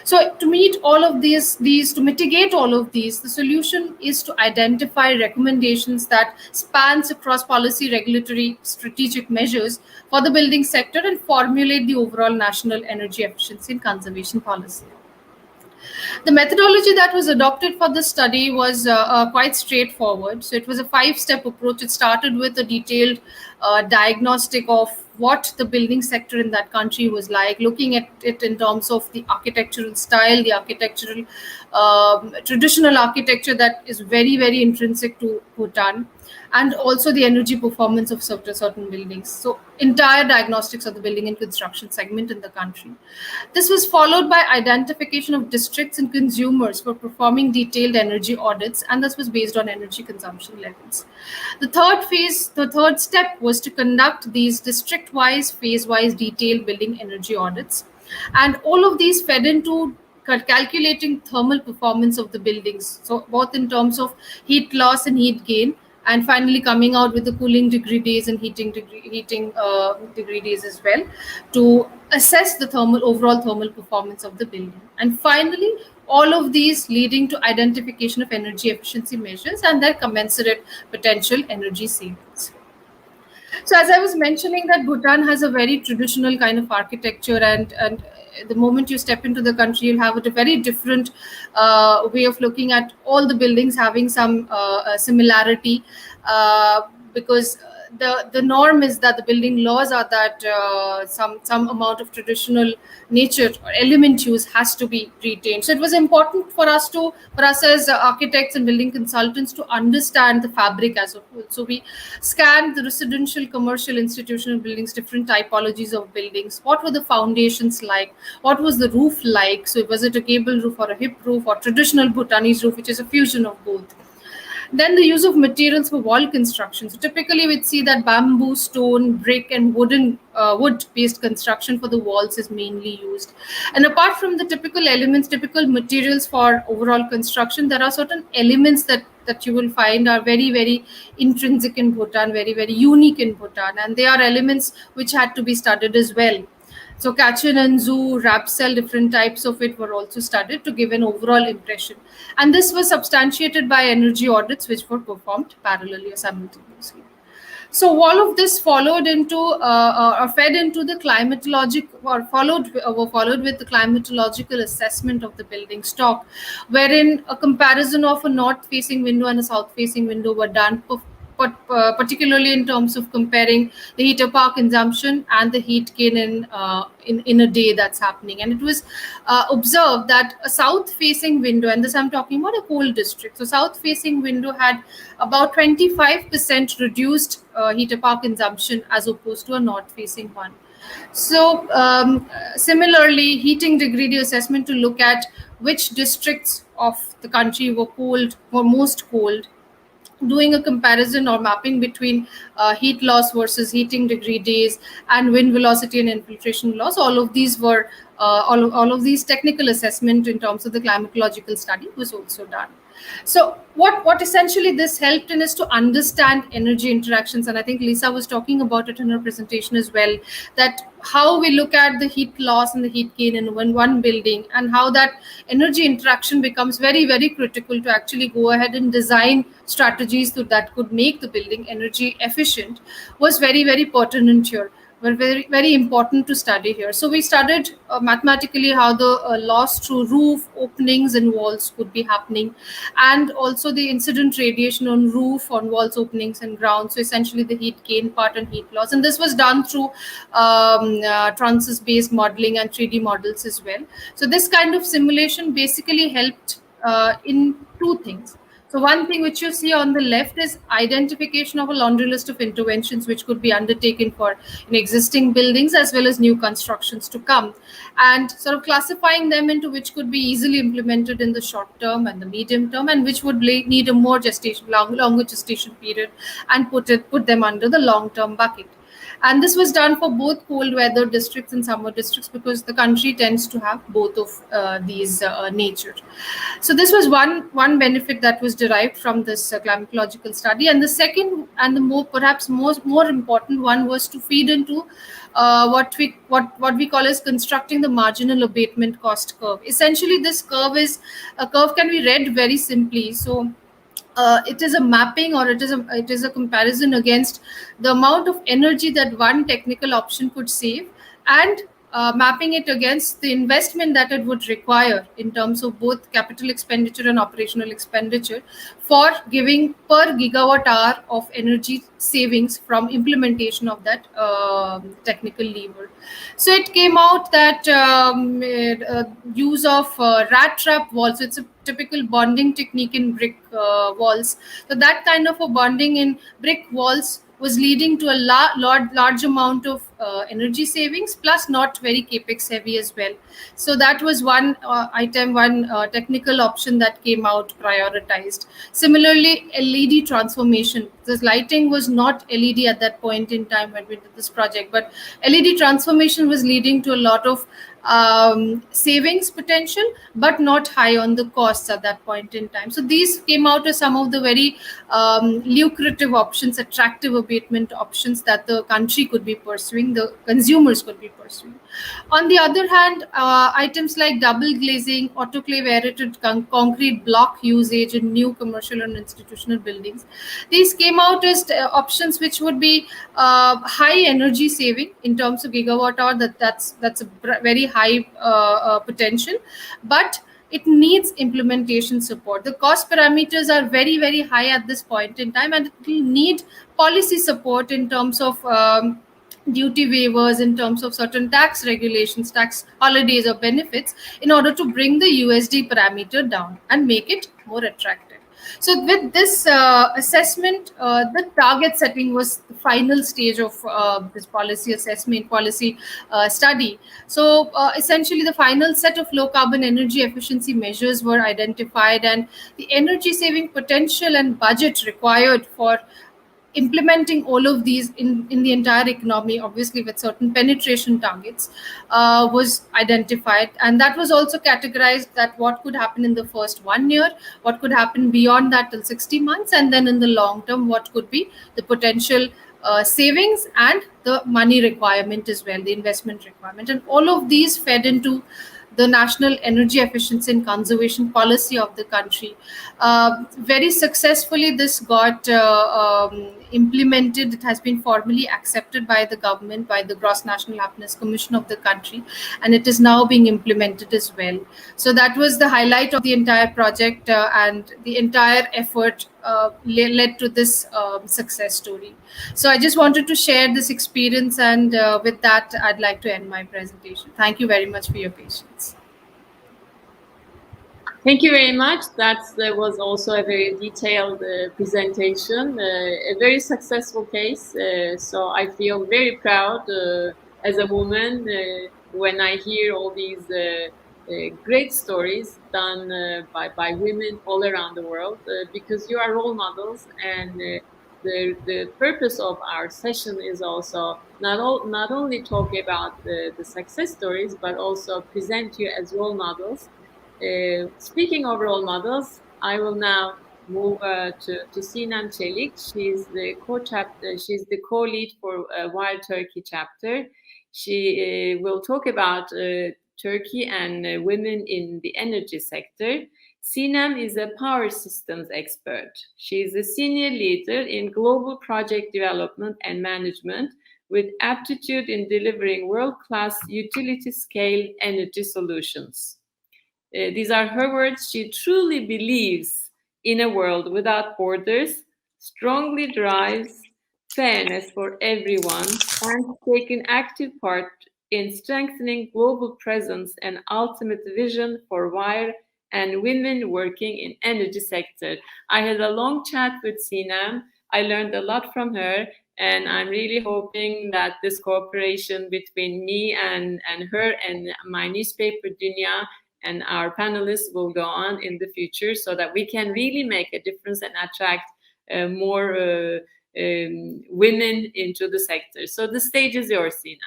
So to meet all of these, to mitigate all of these, the solution is to identify recommendations that spans across policy, regulatory, strategic measures for the building sector and formulate the overall national energy efficiency and conservation policy. The methodology that was adopted for this study was quite straightforward. So it was a 5-step approach. It started with a detailed diagnostic of what the building sector in that country was like, looking at it in terms of the architectural style, the architectural traditional architecture that is very, very intrinsic to Bhutan, and also the energy performance of certain buildings. So entire diagnostics of the building and construction segment in the country. This was followed by identification of districts and consumers for performing detailed energy audits, and this was based on energy consumption levels. The third step was to conduct these district-wise, phase-wise detailed building energy audits. And all of these fed into calculating thermal performance of the buildings. So both in terms of heat loss and heat gain, and finally coming out with the cooling degree days and heating degree days as well, to assess the overall thermal performance of the building. And finally, all of these leading to identification of energy efficiency measures and their commensurate potential energy savings. So as I was mentioning, that Bhutan has a very traditional kind of architecture, and the moment you step into the country, you'll have a very different way of looking at all the buildings having some similarity, because the norm is that the building laws are that some amount of traditional nature or element use has to be retained. So it was important for us as architects and building consultants to understand the fabric as a whole. So we scanned the residential, commercial, institutional buildings, different typologies of buildings. What were the foundations like? What was the roof like? So was it a gable roof or a hip roof or traditional Bhutanese roof, which is a fusion of both? Then the use of materials for wall construction. So typically we'd see that bamboo, stone, brick, and wood-based construction for the walls is mainly used. And apart from the typical elements, typical materials for overall construction, there are certain elements that you will find are very, very intrinsic in Bhutan, very, very unique in Bhutan. And they are elements which had to be studied as well. So Kachin and Zoo, Rapsel, different types of it were also studied to give an overall impression. And this was substantiated by energy audits which were performed parallelly or simultaneously. So all of this followed into or fed into the were followed with the climatological assessment of the building stock, wherein a comparison of a north-facing window and a south-facing window were done, particularly in terms of comparing the heater power consumption and the heat gain in a day that's happening. And it was observed that a south-facing window, and this I'm talking about a cold district, so south-facing window had about 25% reduced heater power consumption as opposed to a north-facing one. So similarly, heating degree day assessment to look at which districts of the country were most cold, doing a comparison or mapping between heat loss versus heating degree days and wind velocity and infiltration loss. All of these were all of these technical assessment in terms of the climatological study was also done. So what essentially this helped in is to understand energy interactions, and I think Lisa was talking about it in her presentation as well, that how we look at the heat loss and the heat gain in one building, and how that energy interaction becomes very, very critical to actually go ahead and design strategies that could make the building energy efficient, was very, very pertinent here. Were very, very important to study here. So we studied mathematically how the loss through roof, openings and walls could be happening, and also the incident radiation on roof, on walls, openings and ground. So essentially the heat gain part and heat loss. And this was done through transist-based modeling and 3D models as well. So this kind of simulation basically helped in two things. So one thing which you see on the left is identification of a laundry list of interventions which could be undertaken for existing buildings as well as new constructions to come, and sort of classifying them into which could be easily implemented in the short term and the medium term, and which would need a more longer gestation period, and put them under the long term bucket. And this was done for both cold weather districts and summer districts, because the country tends to have both of these nature. So this was one benefit that was derived from this climatological study. And the second, and the perhaps more important one, was to feed into what we call as constructing the marginal abatement cost curve. Essentially, this curve can be read very simply. So it is a mapping, or it is a comparison against the amount of energy that one technical option could save, and mapping it against the investment that it would require in terms of both capital expenditure and operational expenditure for giving per gigawatt hour of energy savings from implementation of that technical lever. So it came out that use of rat trap walls, so it's a typical bonding technique in brick walls. So that kind of a bonding in brick walls was leading to a large amount of energy savings, plus not very capex heavy as well. So that was one technical option that came out prioritized. Similarly, LED transformation. This lighting was not LED at that point in time when we did this project, but LED transformation was leading to a lot of savings potential, but not high on the costs at that point in time. So these came out as some of the very lucrative options, attractive abatement options that the country could be pursuing, the consumers could be pursuing. On the other hand, items like double glazing, autoclave aerated concrete block usage in new commercial and institutional buildings, these came out as options which would be high energy saving in terms of gigawatt hour. That's a very high potential, but it needs implementation support. The cost parameters are very, very high at this point in time, and it will need policy support in terms of duty waivers, in terms of certain tax regulations, tax holidays or benefits, in order to bring the USD parameter down and make it more attractive. So with this assessment, the target setting was the final stage of this policy assessment, policy study. So essentially, the final set of low carbon energy efficiency measures were identified, and the energy saving potential and budget required for implementing all of these in the entire economy, obviously with certain penetration targets, was identified. And that was also categorized, that what could happen in the first 1 year, what could happen beyond that till 60 months, and then in the long term, what could be the potential savings and the money requirement as well, the investment requirement. And all of these fed into the national energy efficiency and conservation policy of the country. Very successfully, this got implemented. It has been formally accepted by the government, by the Gross National Happiness Commission of the country, and it is now being implemented as well. So that was the highlight of the entire project, and the entire effort led to this success story. So I just wanted to share this experience, and with that, I'd like to end my presentation. Thank you very much for your patience. Thank you very much. That was also a very detailed presentation, a very successful case. So I feel very proud as a woman when I hear all these great stories done by women all around the world, because you are role models, and the purpose of our session is also not only talk about the success stories, but also present you as role models. Speaking of role models, I will now move to Sinem Çelik. She's the she's the co-lead for Wild Turkey chapter. She will talk about Turkey and women in the energy sector. Sinem is a power systems expert. She is a senior leader in global project development and management, with aptitude in delivering world-class utility-scale energy solutions. These are her words. She truly believes in a world without borders, strongly drives fairness for everyone, and takes an active part in strengthening global presence and ultimate vision for wire and women working in energy sector. I had a long chat with Sinem. I learned a lot from her, and I'm really hoping that this cooperation between me and her and my newspaper Dünya and our panelists will go on in the future, so that we can really make a difference and attract more women into the sector. So the stage is yours, Sinem.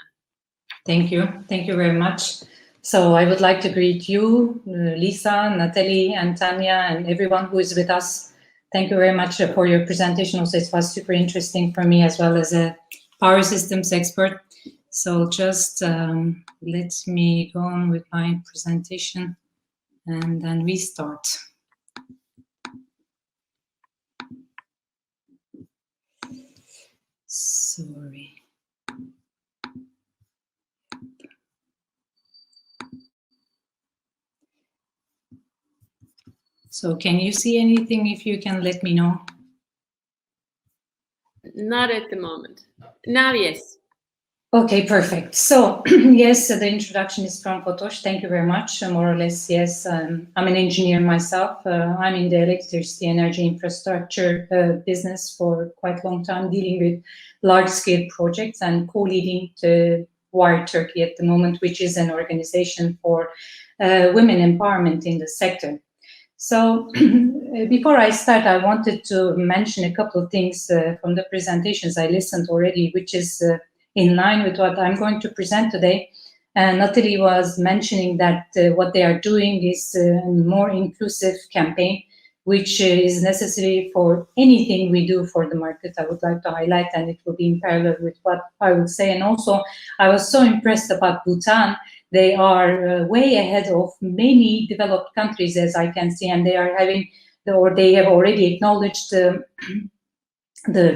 Thank you. Thank you very much. So I would like to greet you, Lisa, Natalie, and Tania, and everyone who is with us. Thank you very much for your presentation. Also, it was super interesting for me as well as a power systems expert. So just let me go on with my presentation and then we start. Sorry. So can you see anything? If you can let me know. Not at the moment. Now, yes. Okay, perfect. So yes, the introduction is from Fatos. Thank you very much. More or less, yes. I'm an engineer myself. I'm in the electricity energy infrastructure business for quite a long time, dealing with large-scale projects and co-leading the WIRE Turkey at the moment, which is an organization for women empowerment in the sector. So before I start, I wanted to mention a couple of things from the presentations I listened already, which is in line with what I'm going to present today. Natalie was mentioning that what they are doing is a more inclusive campaign, which is necessary for anything we do for the market. I would like to highlight, and it will be in parallel with what I would say. And also, I was so impressed about Bhutan. They are way ahead of many developed countries, as I can see, and they are having, or they have already acknowledged the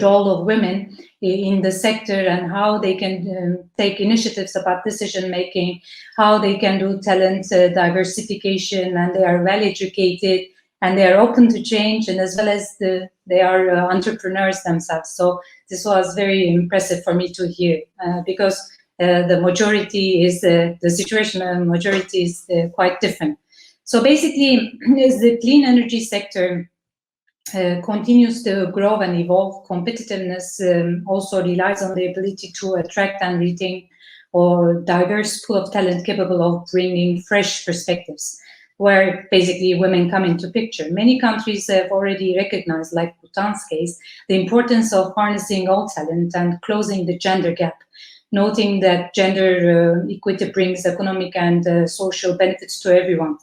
role of women in the sector and how they can take initiatives about decision making, how they can do talent diversification, and they are well educated and they are open to change, and as well as they are entrepreneurs themselves. So this was very impressive for me to hear because the majority is the situation. Majority is quite different. So basically, as the clean energy sector continues to grow and evolve, competitiveness also relies on the ability to attract and retain a diverse pool of talent capable of bringing fresh perspectives, where basically women come into picture. Many countries have already recognized, like Bhutan's case, the importance of harnessing all talent and closing the gender gap, noting that gender equity brings economic and social benefits to everyone,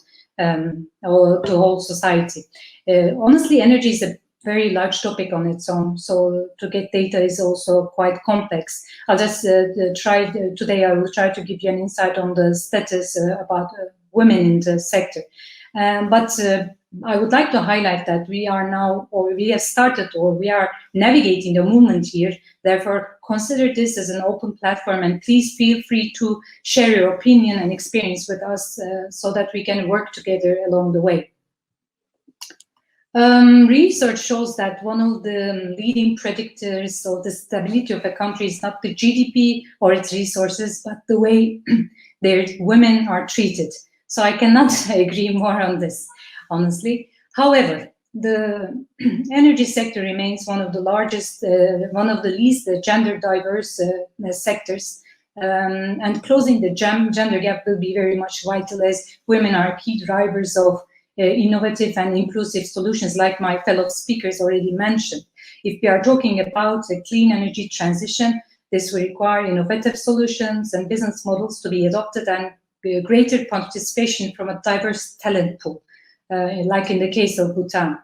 or to whole society. Honestly, energy is a very large topic on its own, so to get data is also quite complex. I'll just today I will try to give you an insight on the status about women in the sector. But I would like to highlight that we are now, or we have started, or we are navigating the movement here. Therefore, consider this as an open platform, and please feel free to share your opinion and experience with us so that we can work together along the way. Research shows that one of the leading predictors of the stability of a country is not the GDP or its resources, but the way their women are treated. So I cannot agree more on this, honestly. However, the energy sector remains one of the largest, one of the least gender diverse sectors, and closing the gender gap will be very much vital, as women are key drivers of innovative and inclusive solutions, like my fellow speakers already mentioned. If we are talking about a clean energy transition, this will require innovative solutions and business models to be adopted, and greater participation from a diverse talent pool, like in the case of Bhutan.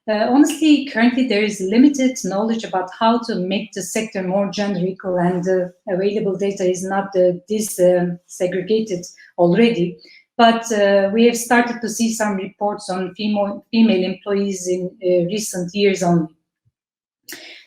Honestly, currently there is limited knowledge about how to make the sector more gender equal, and available data is not this segregated already. But we have started to see some reports on female employees in recent years only.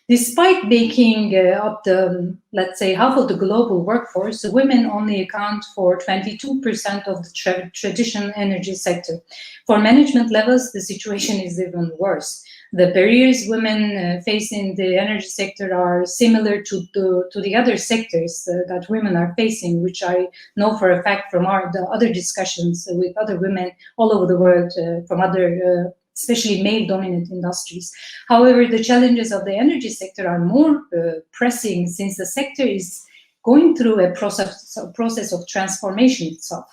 Despite making up the, let's say, half of the global workforce, women only account for 22% of the traditional energy sector. For management levels, the situation is even worse. The barriers women face in the energy sector are similar to the other sectors that women are facing, which I know for a fact from the other discussions with other women all over the world, from other especially male-dominant industries. However, the challenges of the energy sector are more pressing, since the sector is going through a process of transformation itself.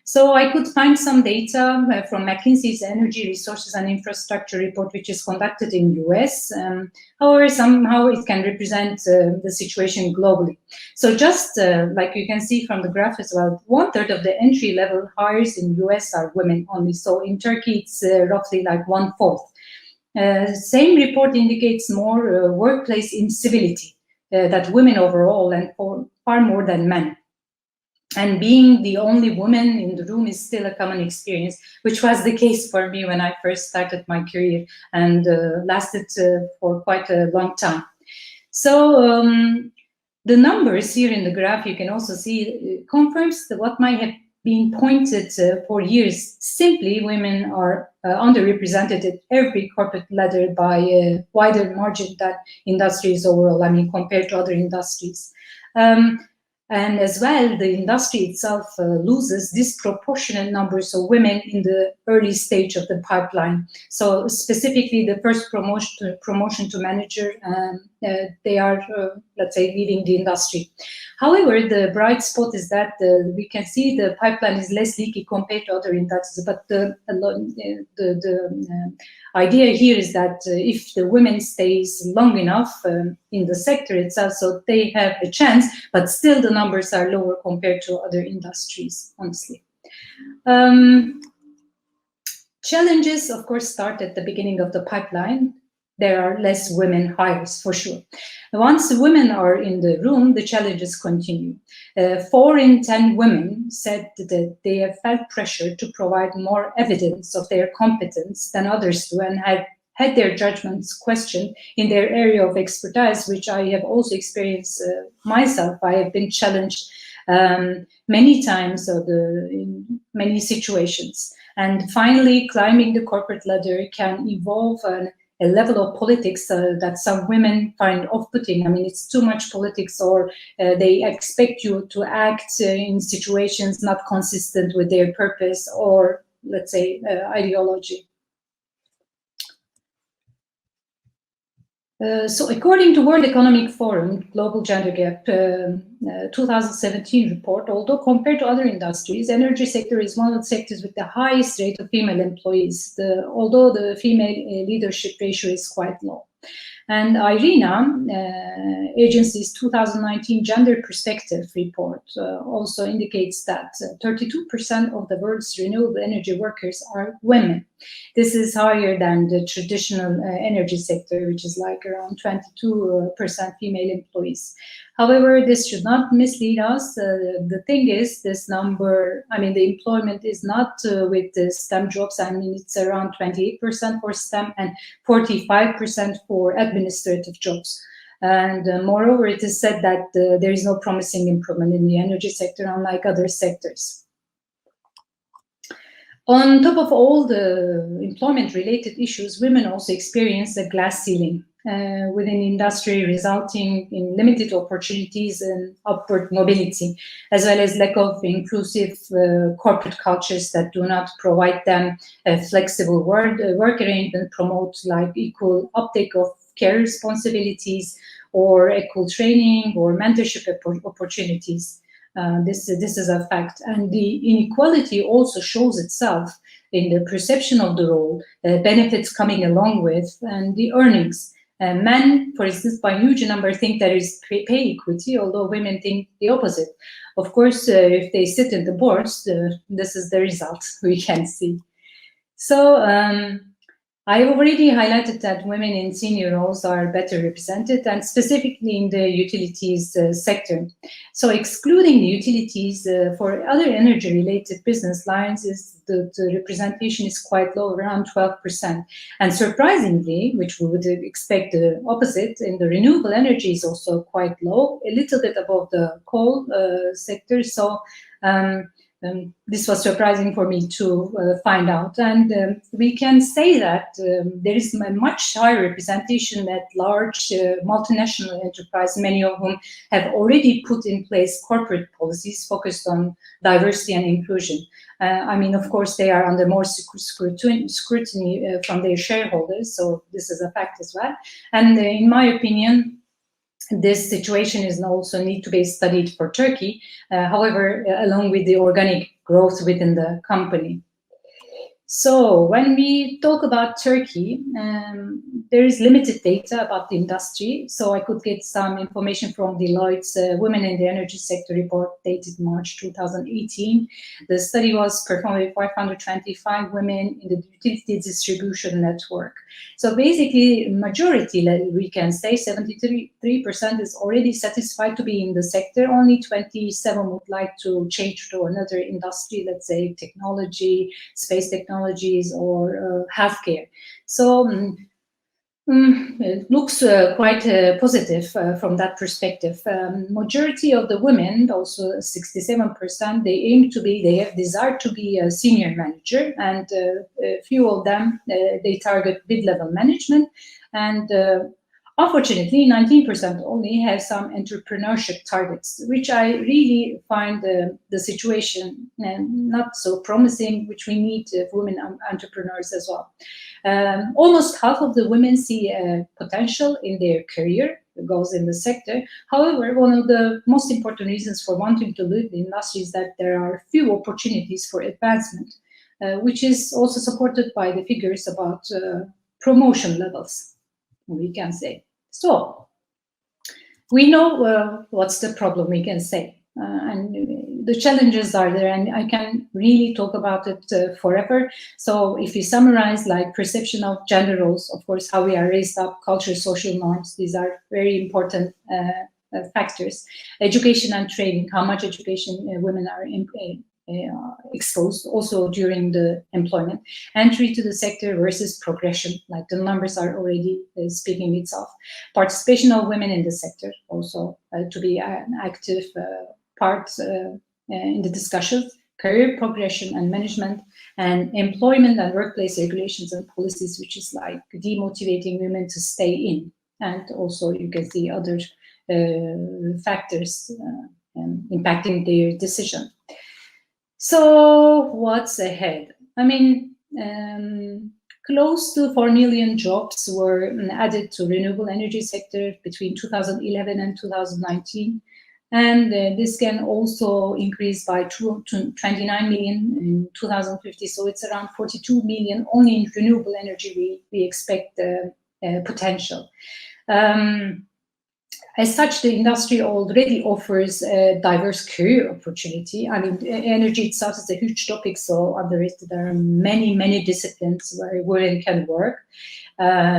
So I could find some data from McKinsey's Energy Resources and Infrastructure report, which is conducted in US. However, somehow it can represent the situation globally. So just like you can see from the graph as well, 1/3 of the entry-level hires in US are women only. So in Turkey, it's roughly like 1/4. Same report indicates more workplace incivility that women overall, and far more than men. And being the only woman in the room is still a common experience, which was the case for me when I first started my career, and lasted for quite a long time. So the numbers here in the graph, you can also see, confirms what might have been pointed for years. Simply, women are underrepresented at every corporate ladder by a wider margin than industries overall, I mean, compared to other industries. And as well, the industry itself loses disproportionate numbers of women in the early stage of the pipeline. So specifically, the first promotion to manager, they are, let's say, leaving the industry. However, the bright spot is that we can see the pipeline is less leaky compared to other industries. But the idea here is that if the women stays long enough in the sector itself, so they have a chance, but still the numbers are lower compared to other industries, honestly. Challenges, of course, start at the beginning of the pipeline. There are less women hires, for sure. Once the women are in the room, the challenges continue. 4 in 10 women said that they have felt pressure to provide more evidence of their competence than others do, and have had their judgments questioned in their area of expertise, which I have also experienced myself. I have been challenged many times in many situations. And finally, climbing the corporate ladder can involve a level of politics that some women find off-putting. I mean, it's too much politics, or they expect you to act in situations not consistent with their purpose or, let's say, ideology. So according to World Economic Forum Global Gender Gap 2017 report, although compared to other industries, energy sector is one of the sectors with the highest rate of female employees, although the female leadership ratio is quite low. And IRENA agency's 2019 Gender Perspective report also indicates that 32% of the world's renewable energy workers are women. This is higher than the traditional energy sector, which is like around 22% female employees. However, this should not mislead us. The thing is, this number, I mean, the employment is not with the STEM jobs. I mean, it's around 28% for STEM and 45% for administrative jobs. And moreover, it is said that there is no promising improvement in the energy sector, unlike other sectors. On top of all the employment-related issues, women also experience a glass ceiling within industry, resulting in limited opportunities and upward mobility, as well as lack of inclusive corporate cultures that do not provide them a flexible work arrangement, promote like equal uptake of care responsibilities, or equal training or mentorship opportunities. This is a fact. And the inequality also shows itself in the perception of the role, benefits coming along with, and the earnings. Men, for instance, by huge number think there is pay equity, although women think the opposite. Of course, if they sit in the boards, this is the result we can see. So I already highlighted that women in senior roles are better represented, and specifically in the utilities sector. So excluding the utilities for other energy-related business lines, the representation is quite low, around 12%. And surprisingly, which we would expect the opposite, in the renewable energy is also quite low, a little bit above the coal sector. So this was surprising for me to find out. And we can say that there is a much higher representation at large multinational enterprises, many of whom have already put in place corporate policies focused on diversity and inclusion. I mean, of course, they are under more scrutiny from their shareholders, so this is a fact as well. And in my opinion, this situation is also need to be studied for Turkey, however, along with the organic growth within the company. So when we talk about Turkey, there is limited data about the industry. So I could get some information from Deloitte's Women in the Energy Sector report dated March 2018. The study was performed with 525 women in the utility distribution network. So basically, majority, we can say 73% is already satisfied to be in the sector. Only 27 would like to change to another industry, let's say technology, space technologies, or healthcare. So it looks quite positive from that perspective. Majority of the women, also 67%, they have desire to be a senior manager, and a few of them, they target mid-level management, and unfortunately, 19% only have some entrepreneurship targets, which I really find the situation not so promising, which we need women entrepreneurs as well. Almost half of the women see potential in their career goals in the sector. However, one of the most important reasons for wanting to leave the industry is that there are few opportunities for advancement, which is also supported by the figures about promotion levels, we can say. So we know what's the problem, we can say, and the challenges are there, and I can really talk about it forever. So if we summarize, like perception of gender roles, of course, how we are raised up, culture, social norms, these are very important factors. Education and training, how much education women are exposed also during the employment, entry to the sector versus progression, like the numbers are already speaking itself. Participation of women in the sector, also to be an active part in the discussions, career progression and management, and employment and workplace regulations and policies, which is like demotivating women to stay in. And also you can see other factors impacting their decision. So what's ahead? I mean, close to 4 million jobs were added to renewable energy sector between 2011 and 2019. And this can also increase by 29 million in 2050. So it's around 42 million only in renewable energy we expect potential. As such, the industry already offers a diverse career opportunity. I mean, energy itself is a huge topic, so under it there are many disciplines where women can work,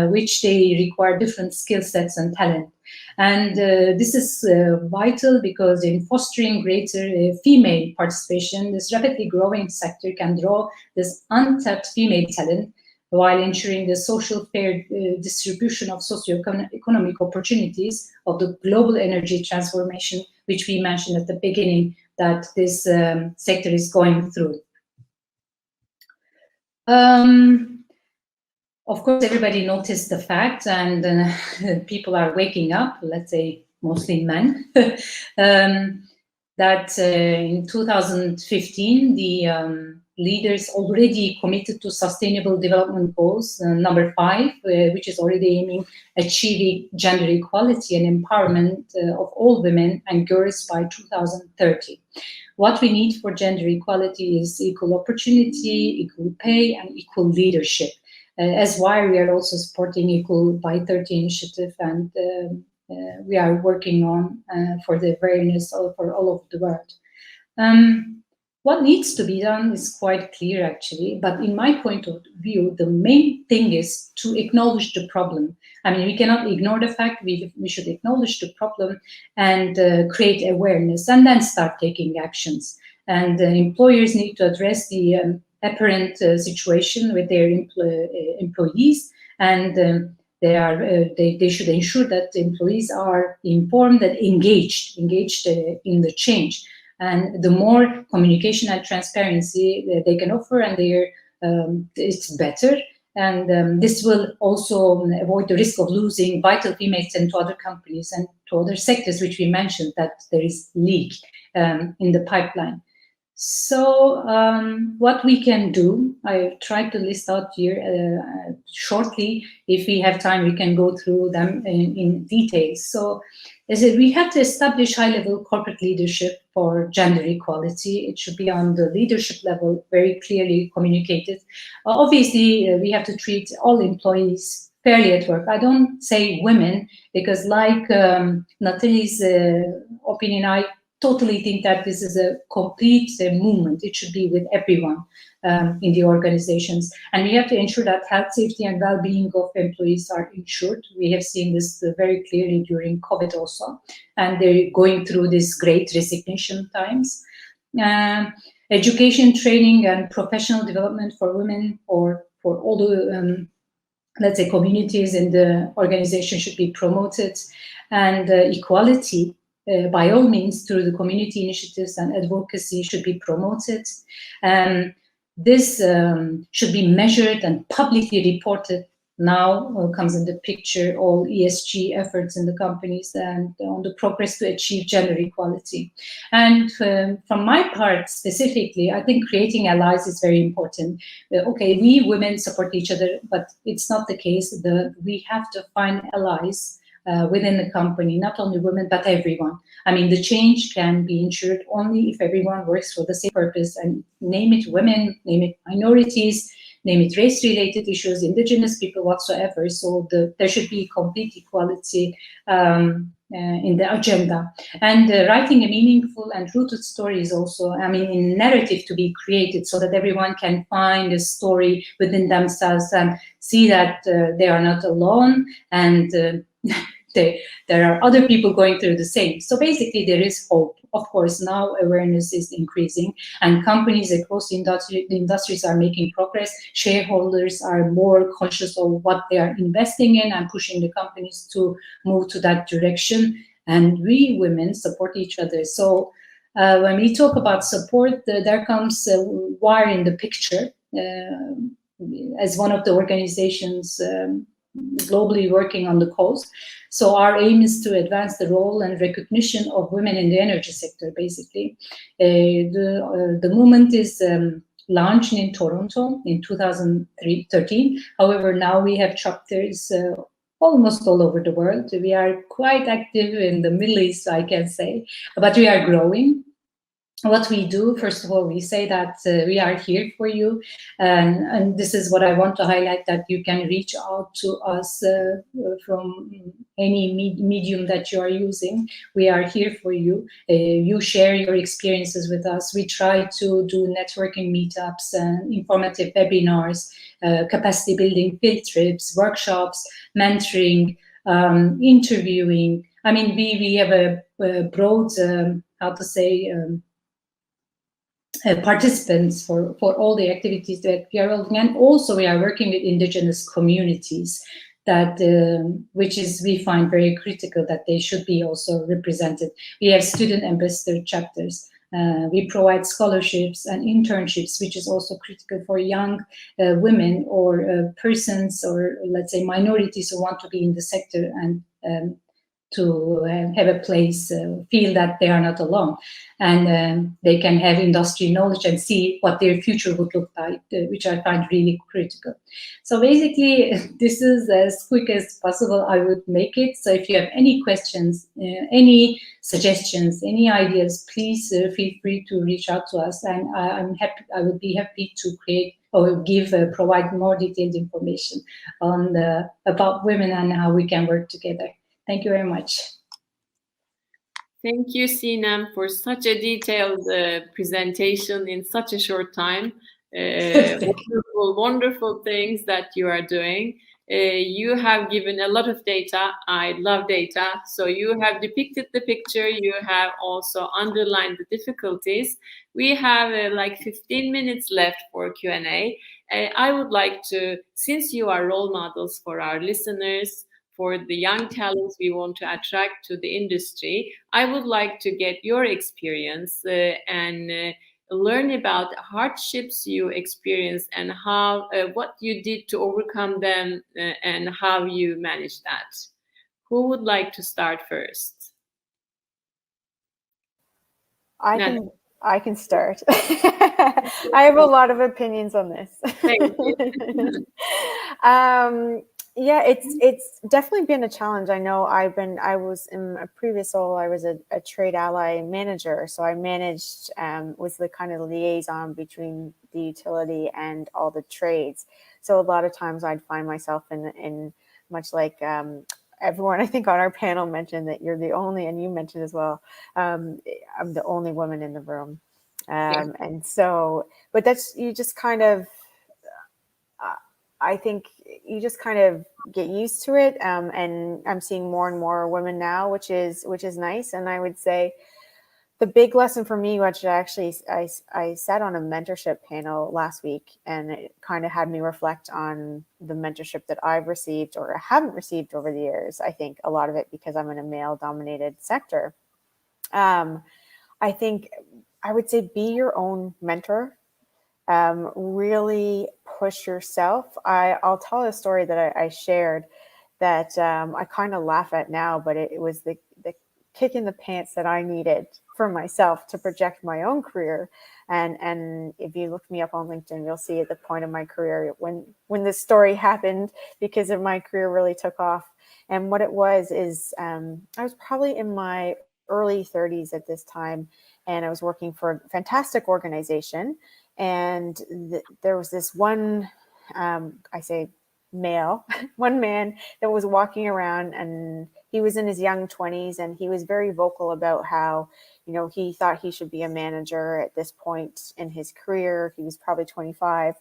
which they require different skill sets and talent. And this is vital because in fostering greater female participation, this rapidly growing sector can draw this untapped female talent, while ensuring the social fair distribution of socio-economic opportunities of the global energy transformation, which we mentioned at the beginning that this sector is going through. Of course, everybody noticed the fact, and people are waking up, let's say mostly men, that in 2015, the leaders already committed to Sustainable Development Goals, number 5, which is already aiming achieving gender equality and empowerment of all women and girls by 2030. What we need for gender equality is equal opportunity, equal pay, and equal leadership. As why we are also supporting Equal by 30 initiative, and we are working on for the awareness for all over the world. what needs to be done is quite clear, actually. But in my point of view, the main thing is to acknowledge the problem. I mean, we cannot ignore the fact. We should acknowledge the problem and create awareness, and then start taking actions. And employers need to address the apparent situation with their employees, and they should ensure that the employees are informed and engaged in the change. And the more communication and transparency they can offer, and it's better. And this will also avoid the risk of losing vital female talent to other companies and to other sectors, which we mentioned that there is leak in the pipeline. So what we can do, I tried to list out here shortly. If we have time, we can go through them in detail. So we have to establish high-level corporate leadership for gender equality. It should be on the leadership level, very clearly communicated. Obviously, we have to treat all employees fairly at work. I don't say women, because like Natalie's opinion, I totally think that this is a complete movement. It should be with everyone in the organizations. And we have to ensure that health, safety, and well-being of employees are ensured. We have seen this very clearly during COVID also. And they're going through this great resignation times. Education, training, and professional development for women, or for all the, let's say, communities in the organization should be promoted. And equality, by all means, through the community initiatives and advocacy, should be promoted. This should be measured and publicly reported. Now comes in the picture all ESG efforts in the companies and on the progress to achieve gender equality. And from my part specifically, I think creating allies is very important. Okay, we women support each other, but it's not the case. We have to find allies within the company, not only women, but everyone. I mean, the change can be ensured only if everyone works for the same purpose, and name it women, name it minorities, name it race-related issues, indigenous people, whatsoever. So there should be complete equality in the agenda. And writing a meaningful and rooted story is also, I mean, a narrative to be created so that everyone can find a story within themselves and see that they are not alone, and there are other people going through the same. So basically there is hope. Of course, now awareness is increasing and companies across the industries are making progress. Shareholders are more conscious of what they are investing in and pushing the companies to move to that direction. And we women support each other. So when we talk about support, there comes WIRE in the picture as one of the organizations globally working on the cause. So our aim is to advance the role and recognition of women in the energy sector, basically. The movement is launched in Toronto in 2013. However, now we have chapters almost all over the world. We are quite active in the Middle East, I can say, but we are growing. What we do, first of all, we say that we are here for you, and this is what I want to highlight, that you can reach out to us from any medium that you are using. We are here for you. You share your experiences with us. We try to do networking meetups and informative webinars, capacity building field trips, workshops, mentoring, interviewing. I mean, we have a broad, how to say, participants for all the activities that we are holding, and also we are working with indigenous communities that which is, we find very critical, that they should be also represented. We have student ambassador chapters. We provide scholarships and internships, which is also critical for young women or persons, or let's say minorities who want to be in the sector and to have a place, feel that they are not alone, and they can have industry knowledge and see what their future would look like, which I find really critical. So basically, this is as quick as possible I would make it. So if you have any questions, any suggestions, any ideas, please feel free to reach out to us, and I would be happy to create or provide more detailed information on about women and how we can work together. Thank you very much. Thank you, Sinem, for such a detailed presentation in such a short time. Wonderful, wonderful things that you are doing. You have given a lot of data. I love data. So you have depicted the picture. You have also underlined the difficulties. We have like 15 minutes left for Q&A. I would like to, since you are role models for our listeners, for the young talents we want to attract to the industry, I would like to get your experience and learn about hardships you experienced and how what you did to overcome them and how you managed that. Who would like to start first? I can start. I have a lot of opinions on this. Thank you. Yeah, it's definitely been a challenge. I know I was in a previous role, I was a trade ally manager. So I managed, was the kind of liaison between the utility and all the trades. So a lot of times I'd find myself in much like everyone I think on our panel mentioned that you're the only, and you mentioned as well, I'm the only woman in the room. And so, but that's, you just kind of, I think you just kind of get used to it. And I'm seeing more and more women now, which is nice. And I would say the big lesson for me, which actually I sat on a mentorship panel last week, and it kind of had me reflect on the mentorship that I've received or haven't received over the years. I think a lot of it because I'm in a male-dominated sector. I think I would say be your own mentor. Really push yourself. I'll tell a story that I shared that I kind of laugh at now, but it was the kick in the pants that I needed for myself to project my own career. And if you look me up on LinkedIn, you'll see at the point of my career when this story happened, because of my career really took off. And what it was is I was probably in my early 30s at this time, and I was working for a fantastic organization. And there was this one, I say male, one man that was walking around, and he was in his young 20s, and he was very vocal about how, you know, he thought he should be a manager at this point in his career. He was probably 25.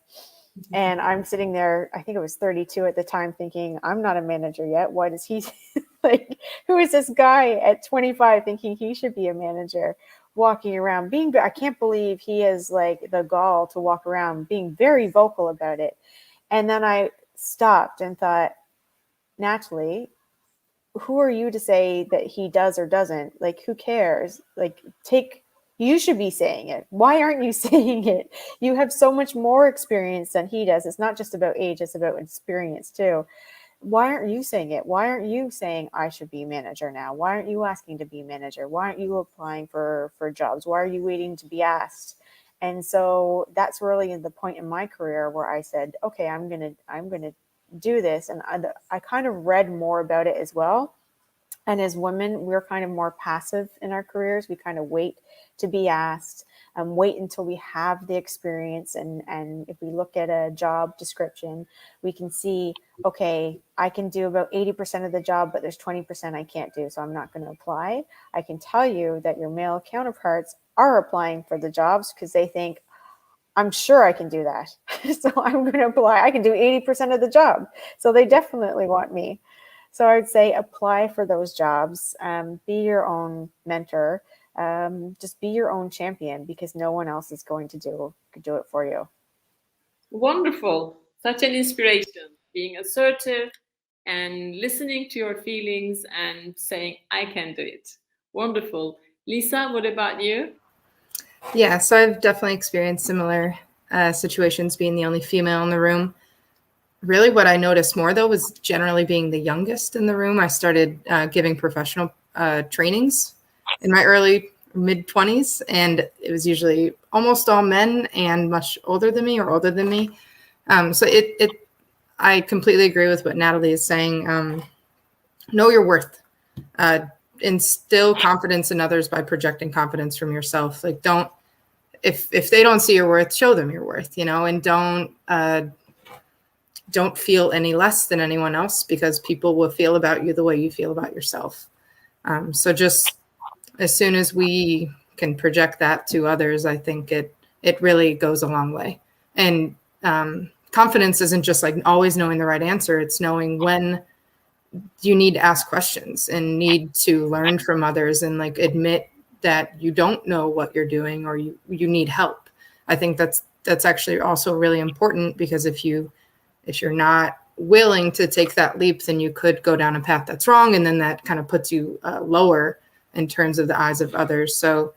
And I'm sitting there, I think it was 32 at the time, thinking, I'm not a manager yet. What is he like? Who is this guy at 25 thinking he should be a manager? Walking around I can't believe he has like the gall to walk around being very vocal about it. And then I stopped and thought, Natalie, who are you to say that he does or doesn't? Like, who cares? Like, you should be saying it. Why aren't you saying it? You have so much more experience than he does. It's not just about age, it's about experience too. Why aren't you saying it? Why aren't you saying I should be manager now? Why aren't you asking to be manager? Why aren't you applying for jobs? Why are you waiting to be asked? And so that's really the point in my career where I said, okay, I'm gonna do this. And I kind of read more about it as well. And as women, we're kind of more passive in our careers. We kind of wait to be asked, wait until we have the experience. And if we look at a job description, we can see, okay, I can do about 80% of the job, but there's 20% I can't do, so I'm not going to apply. I can tell you that your male counterparts are applying for the jobs because they think, I'm sure I can do that. So I'm going to apply. I can do 80% of the job. So they definitely want me. So I would say apply for those jobs, be your own mentor, just be your own champion, because no one else is going to do it for you. Wonderful. Such an inspiration, being assertive and listening to your feelings and saying, I can do it. Wonderful. Lisa, what about you? Yeah, so I've definitely experienced similar situations being the only female in the room. Really what I noticed more, though, was generally being the youngest in the room. I started giving professional trainings in my early mid-20s, and it was usually almost all men and much older than me or older than me. So I completely agree with what Natalie is saying. Know your worth. Instill confidence in others by projecting confidence from yourself. Like, if they don't see your worth, show them your worth, and don't feel any less than anyone else, because people will feel about you the way you feel about yourself. So just as soon as we can project that to others, I think it really goes a long way. And confidence isn't just like always knowing the right answer. It's knowing when you need to ask questions and need to learn from others and like admit that you don't know what you're doing or you need help. I think that's actually also really important, because if you're not willing to take that leap, then you could go down a path that's wrong, and then that kind of puts you lower in terms of the eyes of others. So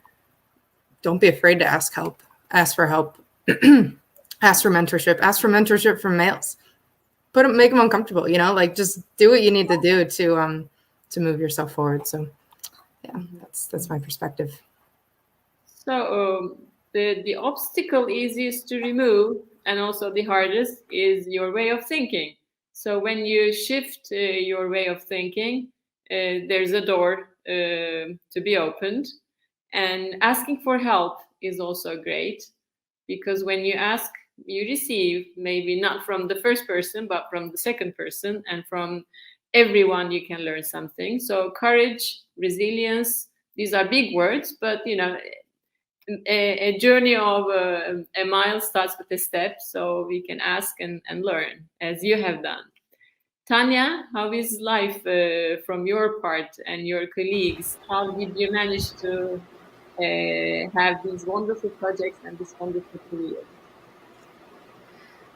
don't be afraid to ask help. Ask for help. Ask for mentorship. Ask for mentorship from males. Make them uncomfortable. Like just do what you need to do to move yourself forward. So yeah, that's my perspective. So the obstacle easiest to remove and also the hardest is your way of thinking. So when you shift your way of thinking, there's a door to be opened. And asking for help is also great, because when you ask, you receive, maybe not from the first person, but from the second person, and from everyone you can learn something. So courage, resilience, these are big words, but a journey of a mile starts with a step, so we can ask and learn, as you have done. Tania, how is life from your part and your colleagues? How did you manage to have these wonderful projects and this wonderful career?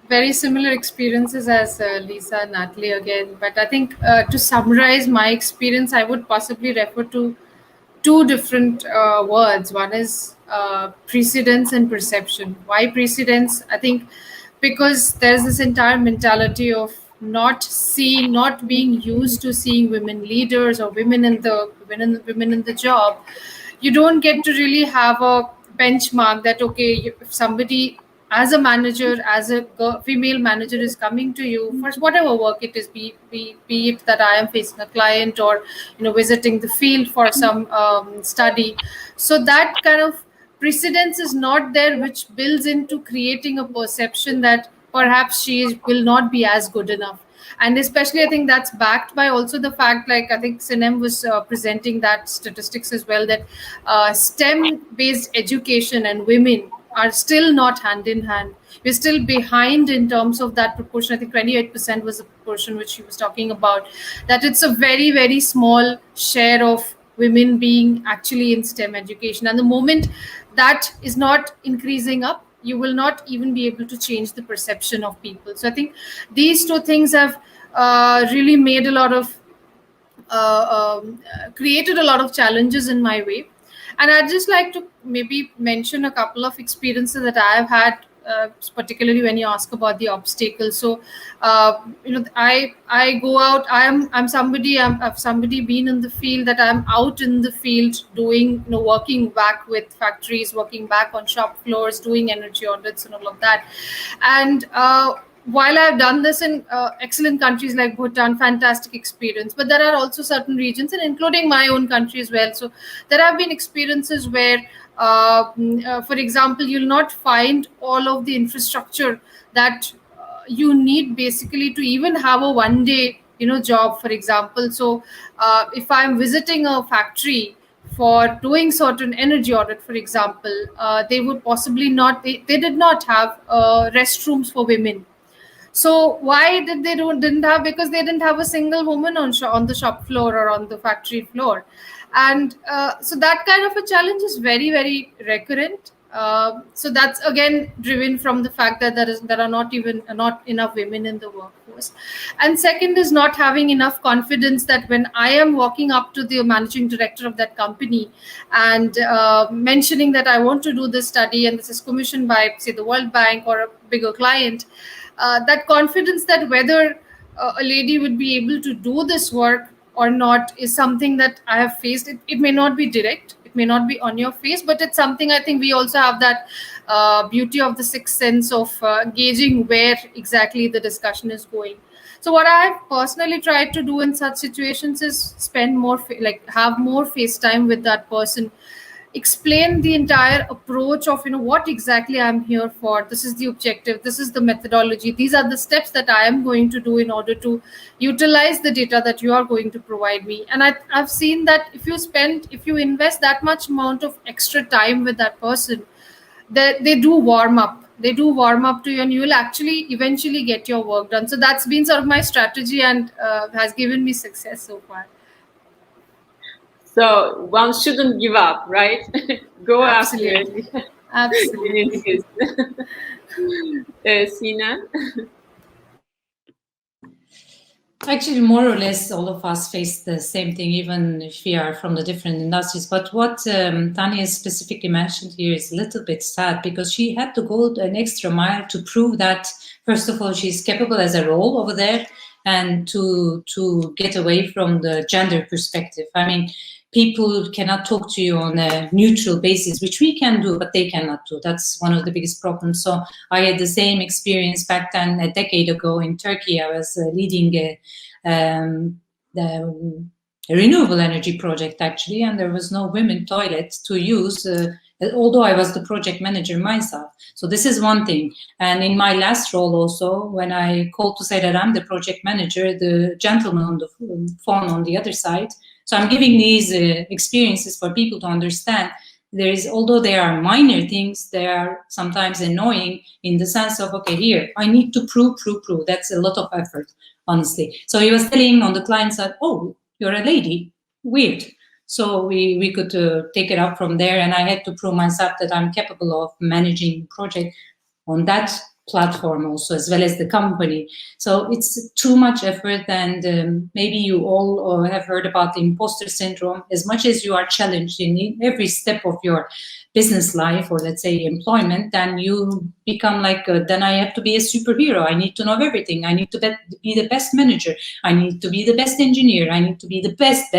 Very similar experiences as Lisa and Natalie again. But I think to summarize my experience, I would possibly refer to two different words. One is precedence and perception. Why precedence? I think because there's this entire mentality of not being used to seeing women leaders or women in the job. You don't get to really have a benchmark that, okay, if somebody as a manager, as a female manager is coming to you for whatever work it is, be it that I am facing a client or visiting the field for some study. So that kind of precedence is not there, which builds into creating a perception that perhaps she will not be as good enough. And especially I think that's backed by also the fact, like I think Sinem was presenting that statistics as well, that STEM based education and women are still not hand in hand. We're still behind in terms of that proportion. I think 28% was the proportion which she was talking about, that it's a very, very small share of women being actually in STEM education. And the moment that is not increasing up, you will not even be able to change the perception of people. So I think these two things have really made a lot of created a lot of challenges in my way. And I'd just like to maybe mention a couple of experiences that I have had, particularly when you ask about the obstacles. So, I go out. I've somebody been in the field, that I'm out in the field doing, working back with factories, working back on shop floors, doing energy audits and all of that. And while I've done this in excellent countries like Bhutan, fantastic experience, but there are also certain regions, and including my own country as well. So there have been experiences where, for example, you'll not find all of the infrastructure that you need basically to even have a one-day, job, for example. So if I'm visiting a factory for doing certain energy audit, for example, they would possibly not, they did not have restrooms for women. So why didn't have? Because they didn't have a single woman on the shop floor or on the factory floor. And so that kind of a challenge is very, very recurrent. So that's again driven from the fact that there are not enough women in the workforce. And second is not having enough confidence that when I am walking up to the managing director of that company and mentioning that I want to do this study and this is commissioned by, say, the World Bank or a bigger client, that confidence that whether a lady would be able to do this work or not is something that I have faced. It may not be direct, it may not be on your face, but it's something I think we also have that beauty of the sixth sense of gauging where exactly the discussion is going. So what I've personally tried to do in such situations is spend more, have more face time with that person, explain the entire approach of, what exactly I'm here for. This is the objective, this is the methodology, these are the steps that I am going to do in order to utilize the data that you are going to provide me. And I've seen that if you invest that much amount of extra time with that person, they do warm up to you, and you will actually eventually get your work done. So that's been sort of my strategy, and has given me success so far. So one shouldn't give up, right? Go Absolutely. after it. Absolutely. Sina? Actually, more or less, all of us face the same thing, even if we are from the different industries. But what Tania specifically mentioned here is a little bit sad, because she had to go an extra mile to prove that, first of all, she's capable as a role over there, and to get away from the gender perspective. I mean, people cannot talk to you on a neutral basis, which we can do, but they cannot do. That's one of the biggest problems. So I had the same experience back then, a decade ago in Turkey. I was leading the renewable energy project, actually, and there was no women toilet to use, although I was the project manager myself. So this is one thing. And in my last role also, when I called to say that I'm the project manager, the gentleman on the phone on the other side. So I'm giving these experiences for people to understand. Although there are minor things, they are sometimes annoying in the sense of, okay, here, I need to prove. That's a lot of effort, honestly. So he was telling on the client side, oh, you're a lady, weird. So we could take it up from there, and I had to prove myself that I'm capable of managing the project on that platform also, as well as the company. So it's too much effort, and maybe you all have heard about the imposter syndrome. As much as you are challenged in every step of your business life, or let's say employment, then you become like, then I have to be a superhero. I need to know everything. I need to be the best manager. I need to be the best engineer. I need to be the best.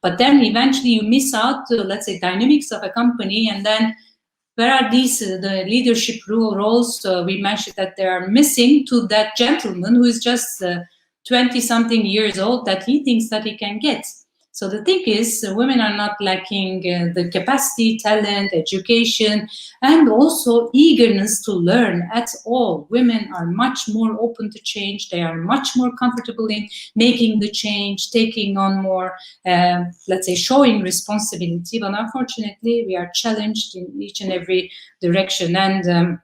But then eventually you miss out, let's say, dynamics of a company, and then where are these the leadership roles? We mentioned that they are missing to that gentleman who is just 20-something years old, that he thinks that he can get. So the thing is, women are not lacking the capacity, talent, education, and also eagerness to learn at all. Women are much more open to change. They are much more comfortable in making the change, taking on more, let's say, showing responsibility. But unfortunately, we are challenged in each and every direction. And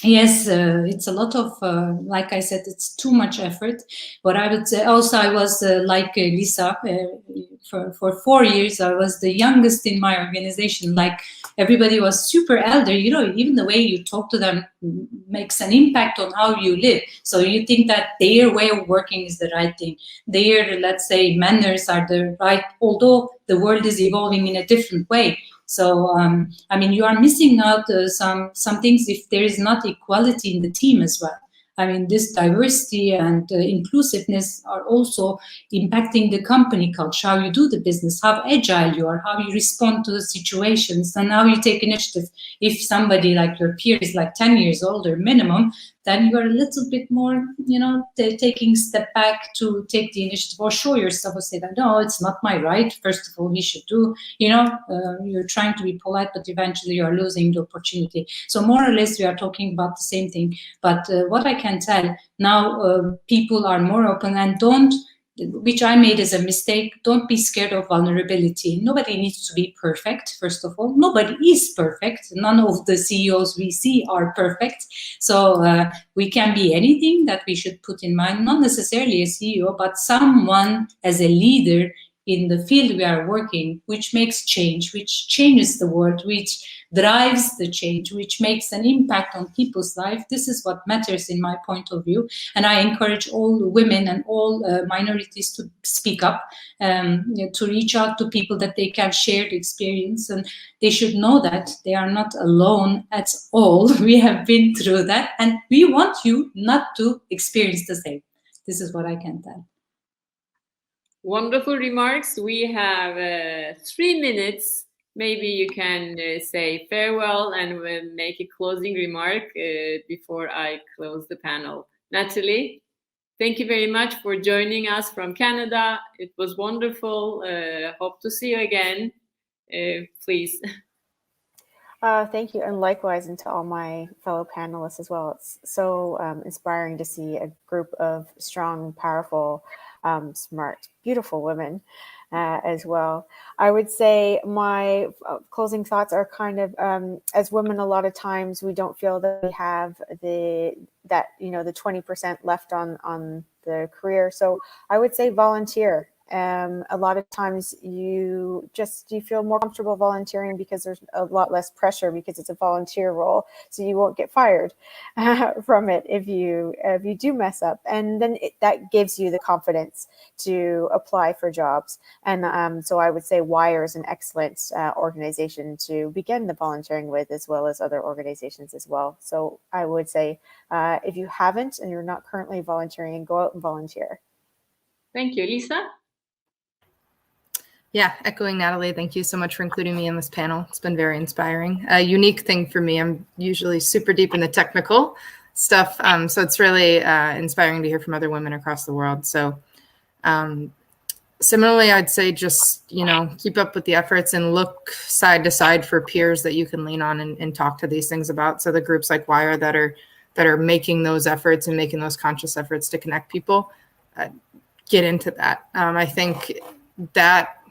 yes, it's a lot of, like I said, it's too much effort. But I would say also, I was like Lisa, for 4 years, I was the youngest in my organization. Like, everybody was super elder. Even the way you talk to them makes an impact on how you live. So you think that their way of working is the right thing. Their, let's say, manners are the right, although the world is evolving in a different way. So, I mean, you are missing out some things if there is not equality in the team as well. I mean, this diversity and inclusiveness are also impacting the company culture, how you do the business, how agile you are, how you respond to the situations, and how you take initiative. If somebody like your peer is like 10 years older minimum, then you are a little bit more, taking a step back to take the initiative, or show yourself, or say that, no, it's not my right. First of all, he should do, you're trying to be polite, but eventually you are losing the opportunity. So more or less, we are talking about the same thing. But what I can tell now, people are more open, and which I made as a mistake, don't be scared of vulnerability. Nobody needs to be perfect, first of all. Nobody is perfect. None of the CEOs we see are perfect. So we can be anything that we should put in mind, not necessarily a CEO, but someone as a leader in the field we are working, which makes change, which changes the world, which drives the change, which makes an impact on people's life. This is what matters in my point of view. And I encourage all women and all minorities to speak up, to reach out to people that they can share the experience. And they should know that they are not alone at all. We have been through that, and we want you not to experience the same. This is what I can tell. Wonderful remarks. We have 3 minutes. Maybe you can say farewell and we'll make a closing remark before I close the panel. Natalie, thank you very much for joining us from Canada. It was wonderful. Hope to see you again. Please. Thank you, and likewise, and to all my fellow panelists as well. It's so inspiring to see a group of strong, powerful, smart, beautiful women as well. I would say my closing thoughts are kind of, as women, a lot of times we don't feel that we have the 20% left on the career. So I would say volunteer. A lot of times you feel more comfortable volunteering because there's a lot less pressure because it's a volunteer role, so you won't get fired from it if you do mess up, and then that gives you the confidence to apply for jobs. And so I would say WIRE is an excellent organization to begin the volunteering with, as well as other organizations as well. So I would say if you haven't and you're not currently volunteering, go out and volunteer. Thank you. Lisa? Yeah, echoing Natalie, thank you so much for including me in this panel. It's been very inspiring. A unique thing for me, I'm usually super deep in the technical stuff, so it's really inspiring to hear from other women across the world. So similarly, I'd say just, keep up with the efforts and look side to side for peers that you can lean on and talk to these things about. So the groups like WIRE that are making those efforts and making those conscious efforts to connect people, get into that. I think that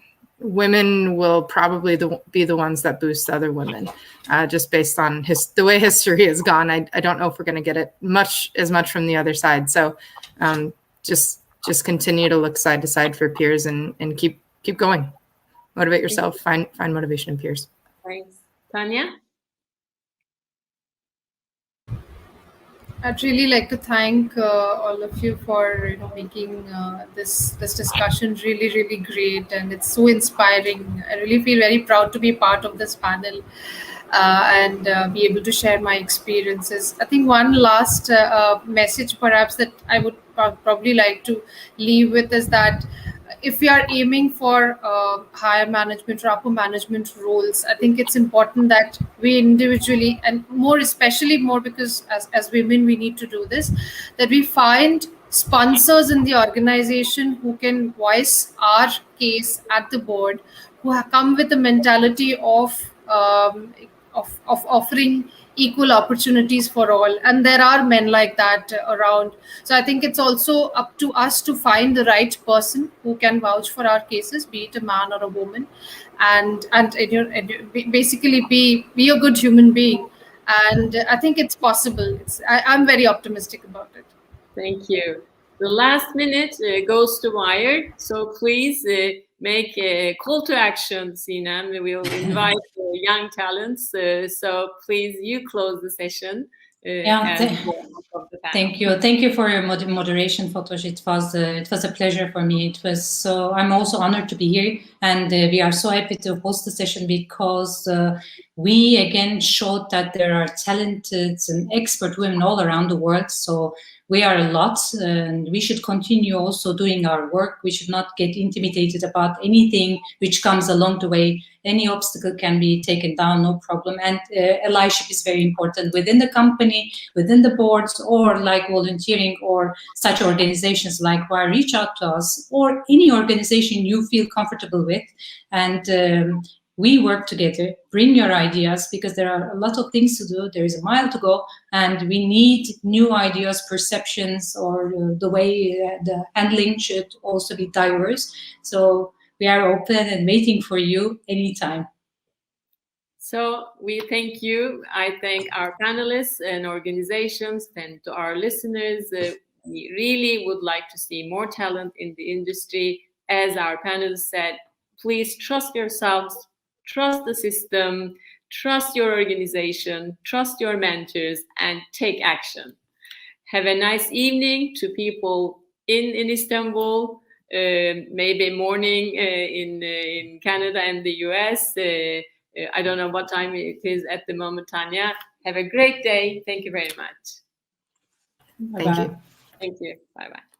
women will probably be the ones that boost other women, just based on the way history has gone. I don't know if we're going to get it as much from the other side. So just continue to look side to side for peers and keep going. Motivate yourself. Find motivation in peers. Thanks. Tania? I'd really like to thank all of you for making this discussion really, really great, and it's so inspiring. I really feel very proud to be part of this panel and be able to share my experiences. I think one last message perhaps that I would probably like to leave with is that if we are aiming for higher management or upper management roles, I think it's important that we individually, and especially because as women we need to do this, that we find sponsors in the organization who can voice our case at the board, who have come with the mentality of offering equal opportunities for all, and there are men like that around. So I think it's also up to us to find the right person who can vouch for our cases, be it a man or a woman, and basically be a good human being. And I think it's possible. I'm very optimistic about it. Thank you. The last minute goes to WIRE, so please make a call to action, Sinem. We will invite young talents, so please you close the session. Thank you for your moderation, Fatos. It was a pleasure for me. I'm also honored to be here, and we are so happy to host the session because we again showed that there are talented and expert women all around the world. So we are a lot, and we should continue also doing our work. We should not get intimidated about anything which comes along the way. Any obstacle can be taken down, no problem. And allyship is very important within the company, within the boards, or like volunteering or such organizations like WIRE. Reach out to us, or any organization you feel comfortable with, and we work together. Bring your ideas, because there are a lot of things to do. There is a mile to go, and we need new ideas, perceptions, or the way the handling should also be diverse. So we are open and waiting for you anytime. So we thank you. I thank our panelists and organizations, and to our listeners. We really would like to see more talent in the industry. As our panelists said, please trust yourselves, trust the system, trust your organization, trust your mentors, and take action. Have a nice evening to people in Istanbul, maybe morning in Canada and the US. I don't know what time it is at the moment, Tania. Have a great day. Thank you very much. Bye-bye. Thank you. Bye-bye.